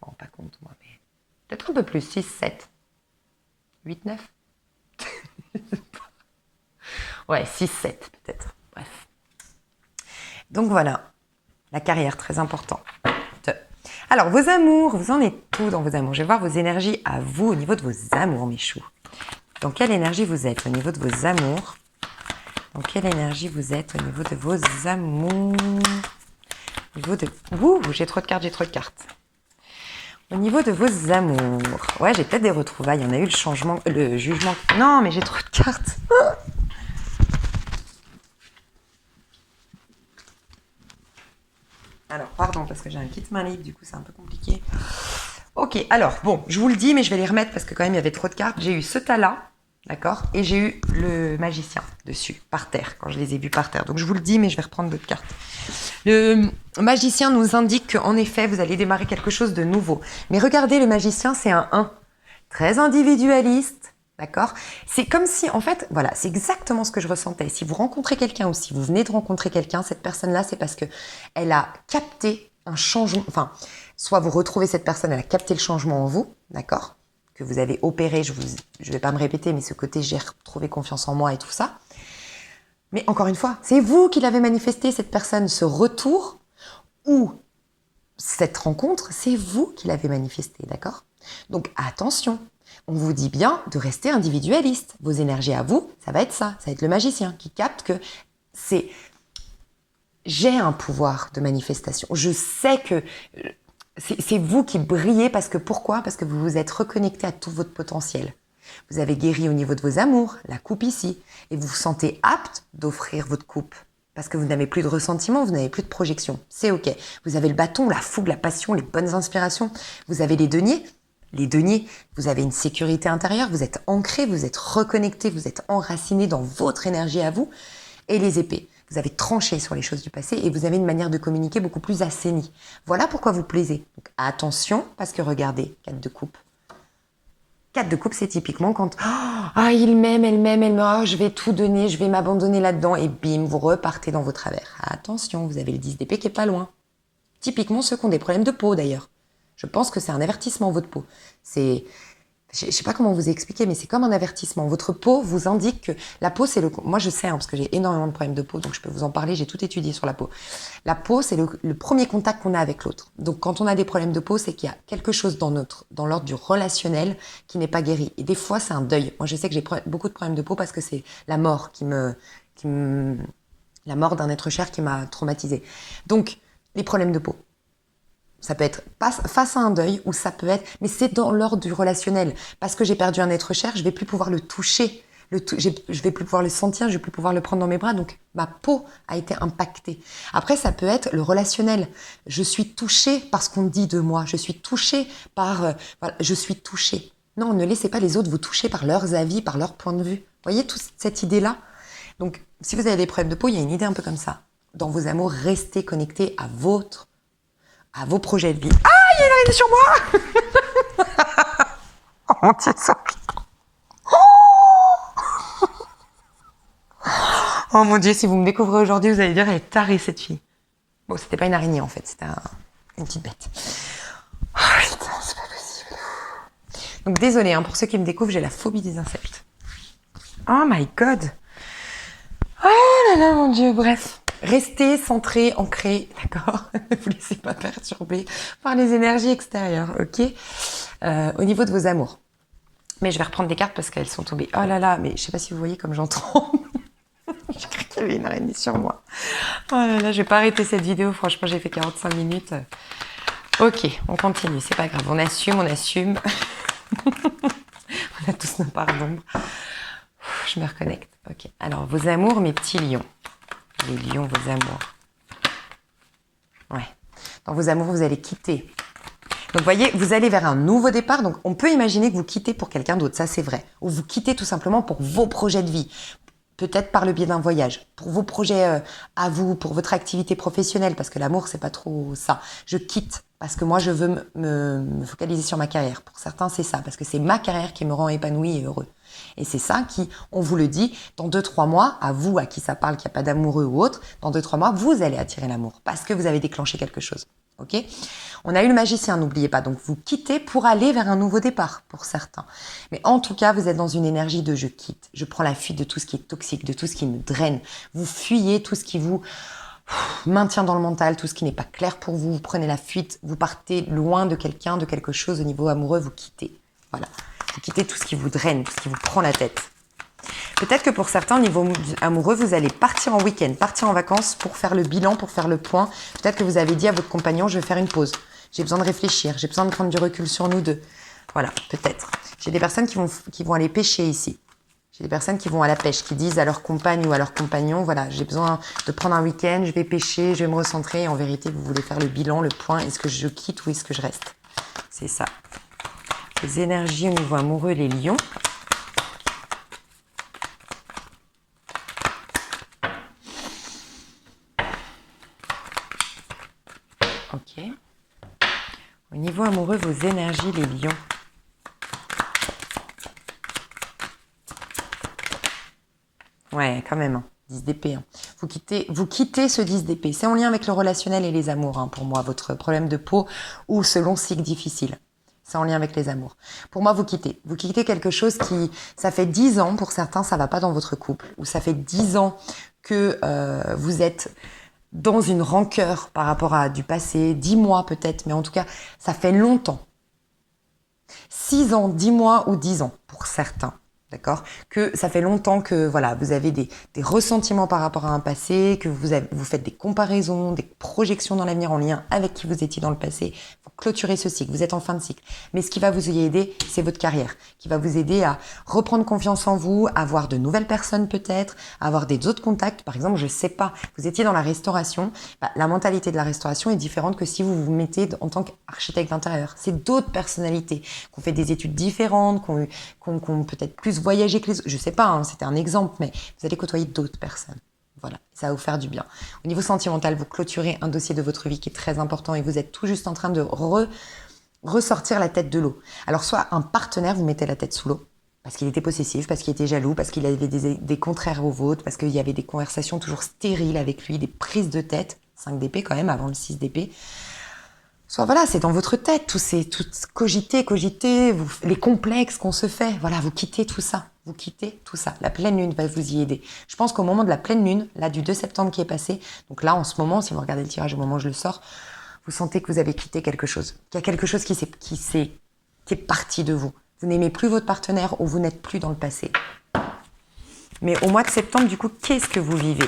rends pas compte, moi, mais peut-être un peu plus, 6-7. 8-9 Ouais, 6-7 peut-être. Bref. Donc voilà, la carrière, très important. Alors, vos amours, vous en êtes où dans vos amours? Je vais voir vos énergies à vous au niveau de vos amours, mes choux. Dans quelle énergie vous êtes au niveau de vos amours? Dans quelle énergie vous êtes au niveau de vos amours? Au niveau de... Ouh, j'ai trop de cartes, j'ai trop de cartes. Au niveau de vos amours. Ouais, j'ai peut-être des retrouvailles. On a eu le changement, le jugement. Non, mais j'ai trop de cartes. Alors, pardon, parce que j'ai un kit main libre, du coup, c'est un peu compliqué. Ok, alors, bon, je vous le dis, mais je vais les remettre parce que quand même, il y avait trop de cartes. J'ai eu ce tas-là, d'accord? Et j'ai eu le magicien dessus, par terre, quand je les ai vus par terre. Donc, je vous le dis, mais je vais reprendre d'autres cartes. Le magicien nous indique qu'en effet, vous allez démarrer quelque chose de nouveau. Mais regardez, le magicien, c'est un 1. Très individualiste, d'accord? C'est comme si, en fait, voilà, c'est exactement ce que je ressentais. Si vous rencontrez quelqu'un ou si vous venez de rencontrer quelqu'un, cette personne-là, c'est parce que elle a capté un changement. Enfin, soit vous retrouvez cette personne, elle a capté le changement en vous, d'accord? Que vous avez opéré, je vais pas me répéter, mais ce côté j'ai retrouvé confiance en moi et tout ça. Mais encore une fois, c'est vous qui l'avez manifesté, cette personne, ce retour ou cette rencontre, c'est vous qui l'avez manifesté, d'accord? Donc attention, on vous dit bien de rester individualiste. Vos énergies à vous, ça va être ça va être le magicien qui capte que c'est... J'ai un pouvoir de manifestation. Je sais que c'est vous qui brillez parce que pourquoi? Parce que vous vous êtes reconnecté à tout votre potentiel. Vous avez guéri au niveau de vos amours, la coupe ici, et vous vous sentez apte d'offrir votre coupe. Parce que vous n'avez plus de ressentiment, vous n'avez plus de projection. C'est ok. Vous avez le bâton, la fougue, la passion, les bonnes inspirations. Vous avez les deniers. Les deniers, vous avez une sécurité intérieure, vous êtes ancré, vous êtes reconnecté, vous êtes enraciné dans votre énergie à vous. Et les épées, vous avez tranché sur les choses du passé et vous avez une manière de communiquer beaucoup plus assainie. Voilà pourquoi vous plaisez. Donc attention, parce que regardez, 4 de coupe. 4 de coupe, c'est typiquement quand il m'aime, elle m'aime, elle me je vais tout donner, je vais m'abandonner là-dedans et bim, vous repartez dans vos travers. Attention, vous avez le 10 d'épée qui est pas loin. Typiquement ceux qui ont des problèmes de peau d'ailleurs. Je pense que c'est un avertissement, votre peau. Je sais pas comment vous expliquer, mais c'est comme un avertissement. Votre peau vous indique que la peau, c'est le... Moi, je sais, parce que j'ai énormément de problèmes de peau, donc je peux vous en parler, j'ai tout étudié sur la peau. La peau, c'est le premier contact qu'on a avec l'autre. Donc, quand on a des problèmes de peau, c'est qu'il y a quelque chose dans l'ordre du relationnel qui n'est pas guéri. Et des fois, c'est un deuil. Moi, je sais que j'ai beaucoup de problèmes de peau parce que c'est la mort la mort d'un être cher qui m'a traumatisée. Donc, les problèmes de peau. Ça peut être face à un deuil ou ça peut être... Mais c'est dans l'ordre du relationnel. Parce que j'ai perdu un être cher, je vais plus pouvoir le toucher. Je vais plus pouvoir le sentir, je vais plus pouvoir le prendre dans mes bras. Donc, ma peau a été impactée. Après, ça peut être le relationnel. Je suis touchée par ce qu'on dit de moi. Je suis touchée par... voilà, je suis touchée. Non, ne laissez pas les autres vous toucher par leurs avis, par leur point de vue. Vous voyez toute cette idée-là? Donc, si vous avez des problèmes de peau, il y a une idée un peu comme ça. Dans vos amours, restez connectés à vos projets de vie. Ah, il y a une araignée sur moi. Oh mon Dieu, ça. Oh mon Dieu, si vous me découvrez aujourd'hui, vous allez dire, elle est tarée cette fille. Bon, c'était pas une araignée en fait, c'était une petite bête. Oh putain, c'est pas possible. Donc désolée, pour ceux qui me découvrent, j'ai la phobie des insectes. Oh my god. Oh là là, mon Dieu, bref. Restez centré, ancré, d'accord? Ne vous laissez pas perturber par les énergies extérieures, ok? Au niveau de vos amours. Mais je vais reprendre des cartes parce qu'elles sont tombées. Oh là là, mais je sais pas si vous voyez comme j'entends. J'ai cru qu'il y avait une araignée sur moi. Oh là là, je vais pas arrêter cette vidéo. Franchement, j'ai fait 45 minutes. Ok, on continue, c'est pas grave. On assume, on assume. On a tous nos parts d'ombre. Je me reconnecte. Ok, alors vos amours, mes petits lions. Les lions, vos amours. Ouais. Dans vos amours, vous allez quitter. Donc, vous voyez, vous allez vers un nouveau départ. Donc, on peut imaginer que vous quittez pour quelqu'un d'autre. Ça, c'est vrai. Ou vous quittez tout simplement pour vos projets de vie. Peut-être par le biais d'un voyage. Pour vos projets à vous, pour votre activité professionnelle. Parce que l'amour, c'est pas trop ça. Je quitte parce que moi, je veux me focaliser sur ma carrière. Pour certains, c'est ça. Parce que c'est ma carrière qui me rend épanoui et heureux. Et c'est ça qui, on vous le dit, dans 2-3 mois, à vous, à qui ça parle, qu'il n'y a pas d'amoureux ou autre, dans 2-3 mois, vous allez attirer l'amour parce que vous avez déclenché quelque chose. Ok ? On a eu le magicien, n'oubliez pas. Donc, vous quittez pour aller vers un nouveau départ, pour certains. Mais en tout cas, vous êtes dans une énergie de je quitte. Je prends la fuite de tout ce qui est toxique, de tout ce qui me draine. Vous fuyez tout ce qui vous... maintien dans le mental, tout ce qui n'est pas clair pour vous, vous prenez la fuite, vous partez loin de quelqu'un, de quelque chose au niveau amoureux, vous quittez. Voilà. Vous quittez tout ce qui vous draine, tout ce qui vous prend la tête. Peut-être que pour certains, au niveau amoureux, vous allez partir en week-end, partir en vacances pour faire le bilan, pour faire le point. Peut-être que vous avez dit à votre compagnon, je vais faire une pause. J'ai besoin de réfléchir, j'ai besoin de prendre du recul sur nous deux. Voilà, peut-être. J'ai des personnes qui vont aller pêcher ici. J'ai des personnes qui vont à la pêche, qui disent à leur compagne ou à leur compagnon, voilà, j'ai besoin de prendre un week-end, je vais pêcher, je vais me recentrer. Et en vérité, vous voulez faire le bilan, le point, est-ce que je quitte ou est-ce que je reste? C'est ça. Les énergies au niveau amoureux, les lions. Ok. Au niveau amoureux, vos énergies, les lions. Ouais, quand même, hein. 10 d'épée. Hein. Vous quittez ce 10 d'épée. C'est en lien avec le relationnel et les amours, hein, pour moi, votre problème de peau ou ce long cycle difficile. C'est en lien avec les amours. Pour moi, vous quittez. Vous quittez quelque chose qui, ça fait 10 ans, pour certains, ça va pas dans votre couple. Ou ça fait 10 ans que vous êtes dans une rancœur par rapport à du passé. 10 mois peut-être, mais en tout cas, ça fait longtemps. 6 ans, 10 mois ou 10 ans, pour certains. D'accord? Que ça fait longtemps que voilà, vous avez des ressentiments par rapport à un passé, que vous faites des comparaisons, des projections dans l'avenir en lien avec qui vous étiez dans le passé. Vous clôturez ce cycle, vous êtes en fin de cycle. Mais ce qui va vous y aider, c'est votre carrière, qui va vous aider à reprendre confiance en vous, à voir de nouvelles personnes peut-être, à avoir des autres contacts. Par exemple, je sais pas, vous étiez dans la restauration, la mentalité de la restauration est différente que si vous vous mettez en tant qu'architecte d'intérieur. C'est d'autres personnalités qui ont fait des études différentes, qui ont peut-être plus voyager que les autres. Je sais pas, hein, c'était un exemple, mais vous allez côtoyer d'autres personnes. Voilà, ça va vous faire du bien. Au niveau sentimental, vous clôturez un dossier de votre vie qui est très important et vous êtes tout juste en train de ressortir la tête de l'eau. Alors soit un partenaire, vous mettez la tête sous l'eau, parce qu'il était possessif, parce qu'il était jaloux, parce qu'il avait des contraires aux vôtres, parce qu'il y avait des conversations toujours stériles avec lui, des prises de tête, 5 d'épée quand même, avant le 6 d'épée. Soit voilà, c'est dans votre tête, tout cogiter, les complexes qu'on se fait. Voilà, vous quittez tout ça. Vous quittez tout ça. La pleine lune va vous y aider. Je pense qu'au moment de la pleine lune, là du 2 septembre qui est passé, donc là en ce moment, si vous regardez le tirage au moment où je le sors, vous sentez que vous avez quitté quelque chose. Qu'il y a quelque chose qui est parti de vous. Vous n'aimez plus votre partenaire ou vous n'êtes plus dans le passé. Mais au mois de septembre, du coup, qu'est-ce que vous vivez?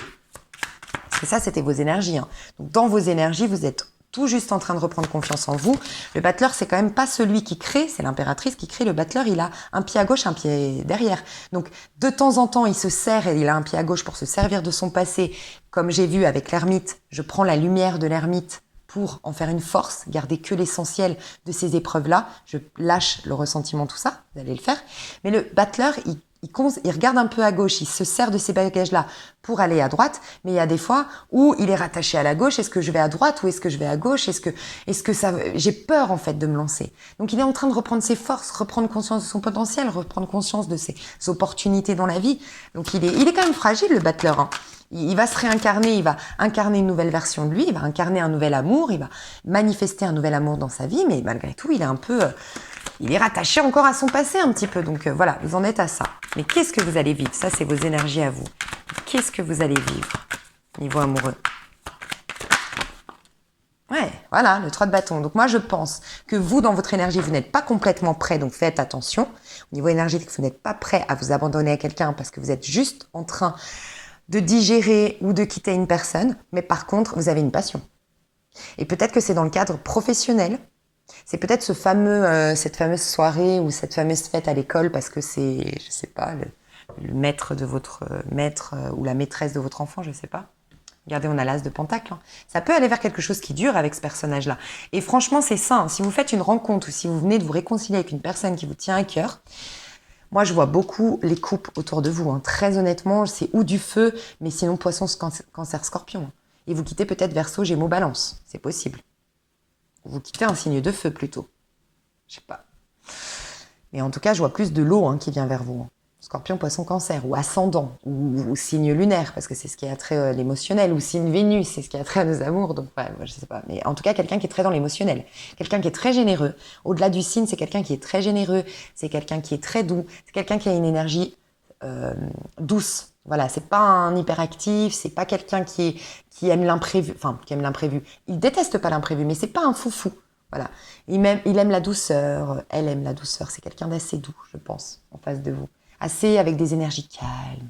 Parce que ça, c'était vos énergies. Hein. Donc dans vos énergies, vous êtes tout juste en train de reprendre confiance en vous. Le battleur, c'est quand même pas celui qui crée, c'est l'impératrice qui crée. Le battleur, il a un pied à gauche, un pied derrière. Donc, de temps en temps, il se sert et il a un pied à gauche pour se servir de son passé. Comme j'ai vu avec l'ermite, je prends la lumière de l'ermite pour en faire une force, garder que l'essentiel de ces épreuves-là. Je lâche le ressentiment, tout ça, vous allez le faire. Mais le battleur, il regarde un peu à gauche, il se sert de ces bagages-là pour aller à droite, mais il y a des fois où il est rattaché à la gauche. Est-ce que je vais à droite ou est-ce que je vais à gauche? Est-ce que ça, j'ai peur en fait de me lancer. Donc il est en train de reprendre ses forces, reprendre conscience de son potentiel, reprendre conscience de ses opportunités dans la vie. Donc il est quand même fragile le battleur. Hein. Il va se réincarner, il va incarner une nouvelle version de lui, il va incarner un nouvel amour, il va manifester un nouvel amour dans sa vie, mais malgré tout, il est rattaché encore à son passé un petit peu. Donc voilà, vous en êtes à ça. Mais qu'est-ce que vous allez vivre? Ça, c'est vos énergies à vous. Qu'est-ce que vous allez vivre niveau amoureux? Ouais, voilà, le 3 de bâton. Donc moi, je pense que vous, dans votre énergie, vous n'êtes pas complètement prêt, donc faites attention. Au niveau énergétique, vous n'êtes pas prêt à vous abandonner à quelqu'un parce que vous êtes juste en train de digérer ou de quitter une personne. Mais par contre, vous avez une passion. Et peut-être que c'est dans le cadre professionnel. C'est peut-être cette fameuse soirée ou cette fameuse fête à l'école parce que c'est, je sais pas, le maître de votre maître ou la maîtresse de votre enfant, je sais pas. Regardez, on a l'as de pentacle. Hein. Ça peut aller vers quelque chose qui dure avec ce personnage-là. Et franchement, c'est sain. Si vous faites une rencontre ou si vous venez de vous réconcilier avec une personne qui vous tient à cœur, moi, je vois beaucoup les couples autour de vous. Hein. Très honnêtement, c'est ou du feu, mais sinon poisson, cancer, scorpion. Et vous quittez peut-être Verseau, Gémeaux, Balance. C'est possible. Vous quittez un signe de feu plutôt. Je sais pas. Mais en tout cas, je vois plus de l'eau qui vient vers vous. Scorpion, Poisson, Cancer, ou ascendant, ou signe lunaire, parce que c'est ce qui a trait à l'émotionnel, ou signe Vénus, c'est ce qui a trait à nos amours. Donc, ouais, moi, je sais pas. Mais en tout cas, quelqu'un qui est très dans l'émotionnel. Quelqu'un qui est très généreux. Au-delà du signe, c'est quelqu'un qui est très généreux. C'est quelqu'un qui est très doux. C'est quelqu'un qui a une énergie douce. Voilà, c'est pas un hyperactif, c'est pas quelqu'un qui aime l'imprévu, enfin, qui aime l'imprévu. Il déteste pas l'imprévu, mais c'est pas un foufou. Voilà. Il aime la douceur, elle aime la douceur. C'est quelqu'un d'assez doux, je pense, en face de vous. Assez avec des énergies calmes,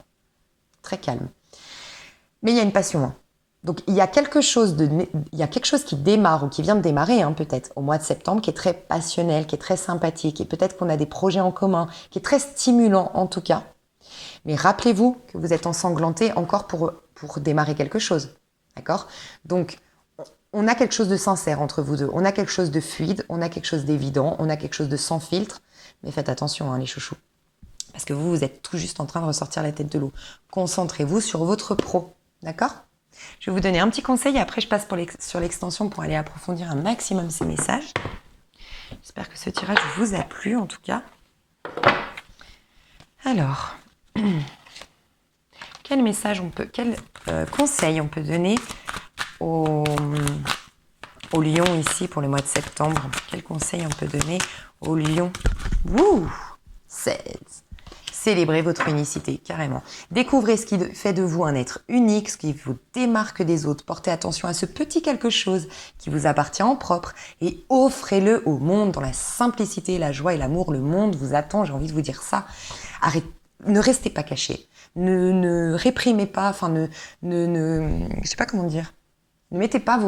très calmes. Mais il y a une passion, hein. Donc il y a quelque chose qui démarre ou qui vient de démarrer, hein, peut-être au mois de septembre, qui est très passionnel, qui est très sympathique, et peut-être qu'on a des projets en commun, qui est très stimulant en tout cas. Mais rappelez-vous que vous êtes ensanglanté encore pour démarrer quelque chose, d'accord? Donc on a quelque chose de sincère entre vous deux, on a quelque chose de fluide, on a quelque chose d'évident, on a quelque chose de sans filtre. Mais faites attention, hein, les chouchous, parce que vous êtes tout juste en train de ressortir la tête de l'eau. Concentrez-vous sur votre pro, d'accord? Je vais vous donner un petit conseil et après je passe sur l'extension pour aller approfondir un maximum ces messages. J'espère que ce tirage vous a plu en tout cas. Alors, quel conseil on peut donner aux lions ici pour le mois de septembre? Quel conseil on peut donner aux lions? 16. Célébrez votre unicité, carrément. Découvrez ce qui fait de vous un être unique, ce qui vous démarque des autres. Portez attention à ce petit quelque chose qui vous appartient en propre et offrez-le au monde dans la simplicité, la joie et l'amour. Le monde vous attend, j'ai envie de vous dire ça. Ne restez pas cachés. Ne réprimez pas, enfin, je sais pas comment dire. Ne mettez pas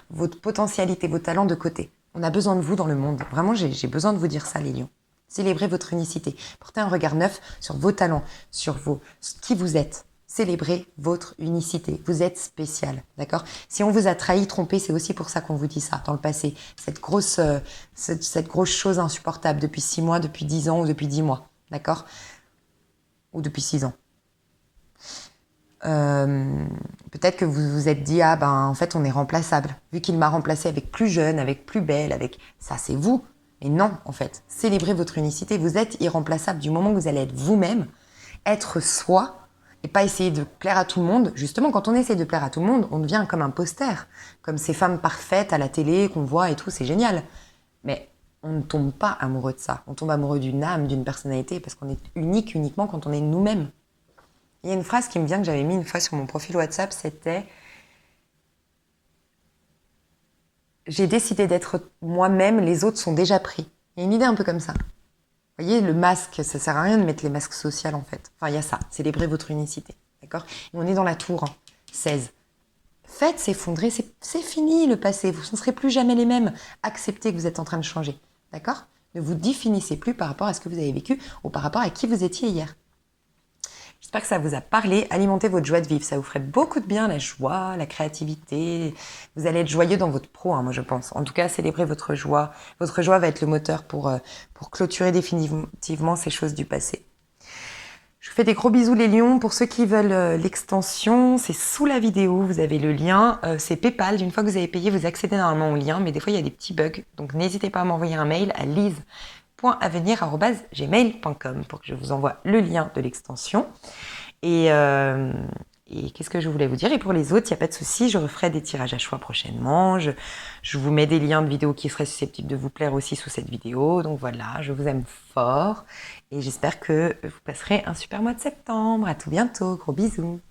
votre potentialité, vos talents de côté. On a besoin de vous dans le monde. Vraiment, j'ai besoin de vous dire ça, les lions. Célébrez votre unicité. Portez un regard neuf sur vos talents, sur qui vous êtes. Célébrez votre unicité. Vous êtes spécial, d'accord? Si on vous a trahi, trompé, c'est aussi pour ça qu'on vous dit ça dans le passé. Cette grosse chose insupportable depuis 6 mois, depuis 10 ans ou depuis 10 mois, d'accord? Ou depuis 6 ans. Peut-être que vous vous êtes dit, ah ben en fait on est remplaçable. Vu qu'il m'a remplacé avec plus jeune, avec plus belle, avec ça c'est vous. Mais non, en fait, célébrez votre unicité. Vous êtes irremplaçable du moment que vous allez être vous-même, être soi, et pas essayer de plaire à tout le monde. Justement, quand on essaie de plaire à tout le monde, on devient comme un poster, comme ces femmes parfaites à la télé qu'on voit et tout, c'est génial. Mais on ne tombe pas amoureux de ça. On tombe amoureux d'une âme, d'une personnalité, parce qu'on est unique uniquement quand on est nous-mêmes. Il y a une phrase qui me vient que j'avais mis une fois sur mon profil WhatsApp, c'était « J'ai décidé d'être moi-même, les autres sont déjà pris ». Il y a une idée un peu comme ça. Vous voyez, le masque, ça sert à rien de mettre les masques sociaux en fait. Enfin, il y a ça, célébrer votre unicité, d'accord? Et on est dans la tour, 16. Faites s'effondrer, c'est fini le passé, vous ne serez plus jamais les mêmes. Acceptez que vous êtes en train de changer, d'accord? Ne vous définissez plus par rapport à ce que vous avez vécu ou par rapport à qui vous étiez hier. J'espère que ça vous a parlé. Alimentez votre joie de vivre. Ça vous ferait beaucoup de bien, la joie, la créativité. Vous allez être joyeux dans votre pro, moi je pense. En tout cas, célébrez votre joie. Votre joie va être le moteur pour clôturer définitivement ces choses du passé. Je vous fais des gros bisous les lions. Pour ceux qui veulent l'extension, c'est sous la vidéo. Vous avez le lien. C'est PayPal. Une fois que vous avez payé, vous accédez normalement au lien. Mais des fois, il y a des petits bugs. Donc, n'hésitez pas à m'envoyer un mail à lise.avenir@gmail.com pour que je vous envoie le lien de l'extension. Et qu'est-ce que je voulais vous dire? Et pour les autres, il n'y a pas de souci, je referai des tirages à choix prochainement. Je vous mets des liens de vidéos qui seraient susceptibles de vous plaire aussi sous cette vidéo. Donc voilà, je vous aime fort et j'espère que vous passerez un super mois de septembre. À tout bientôt, gros bisous.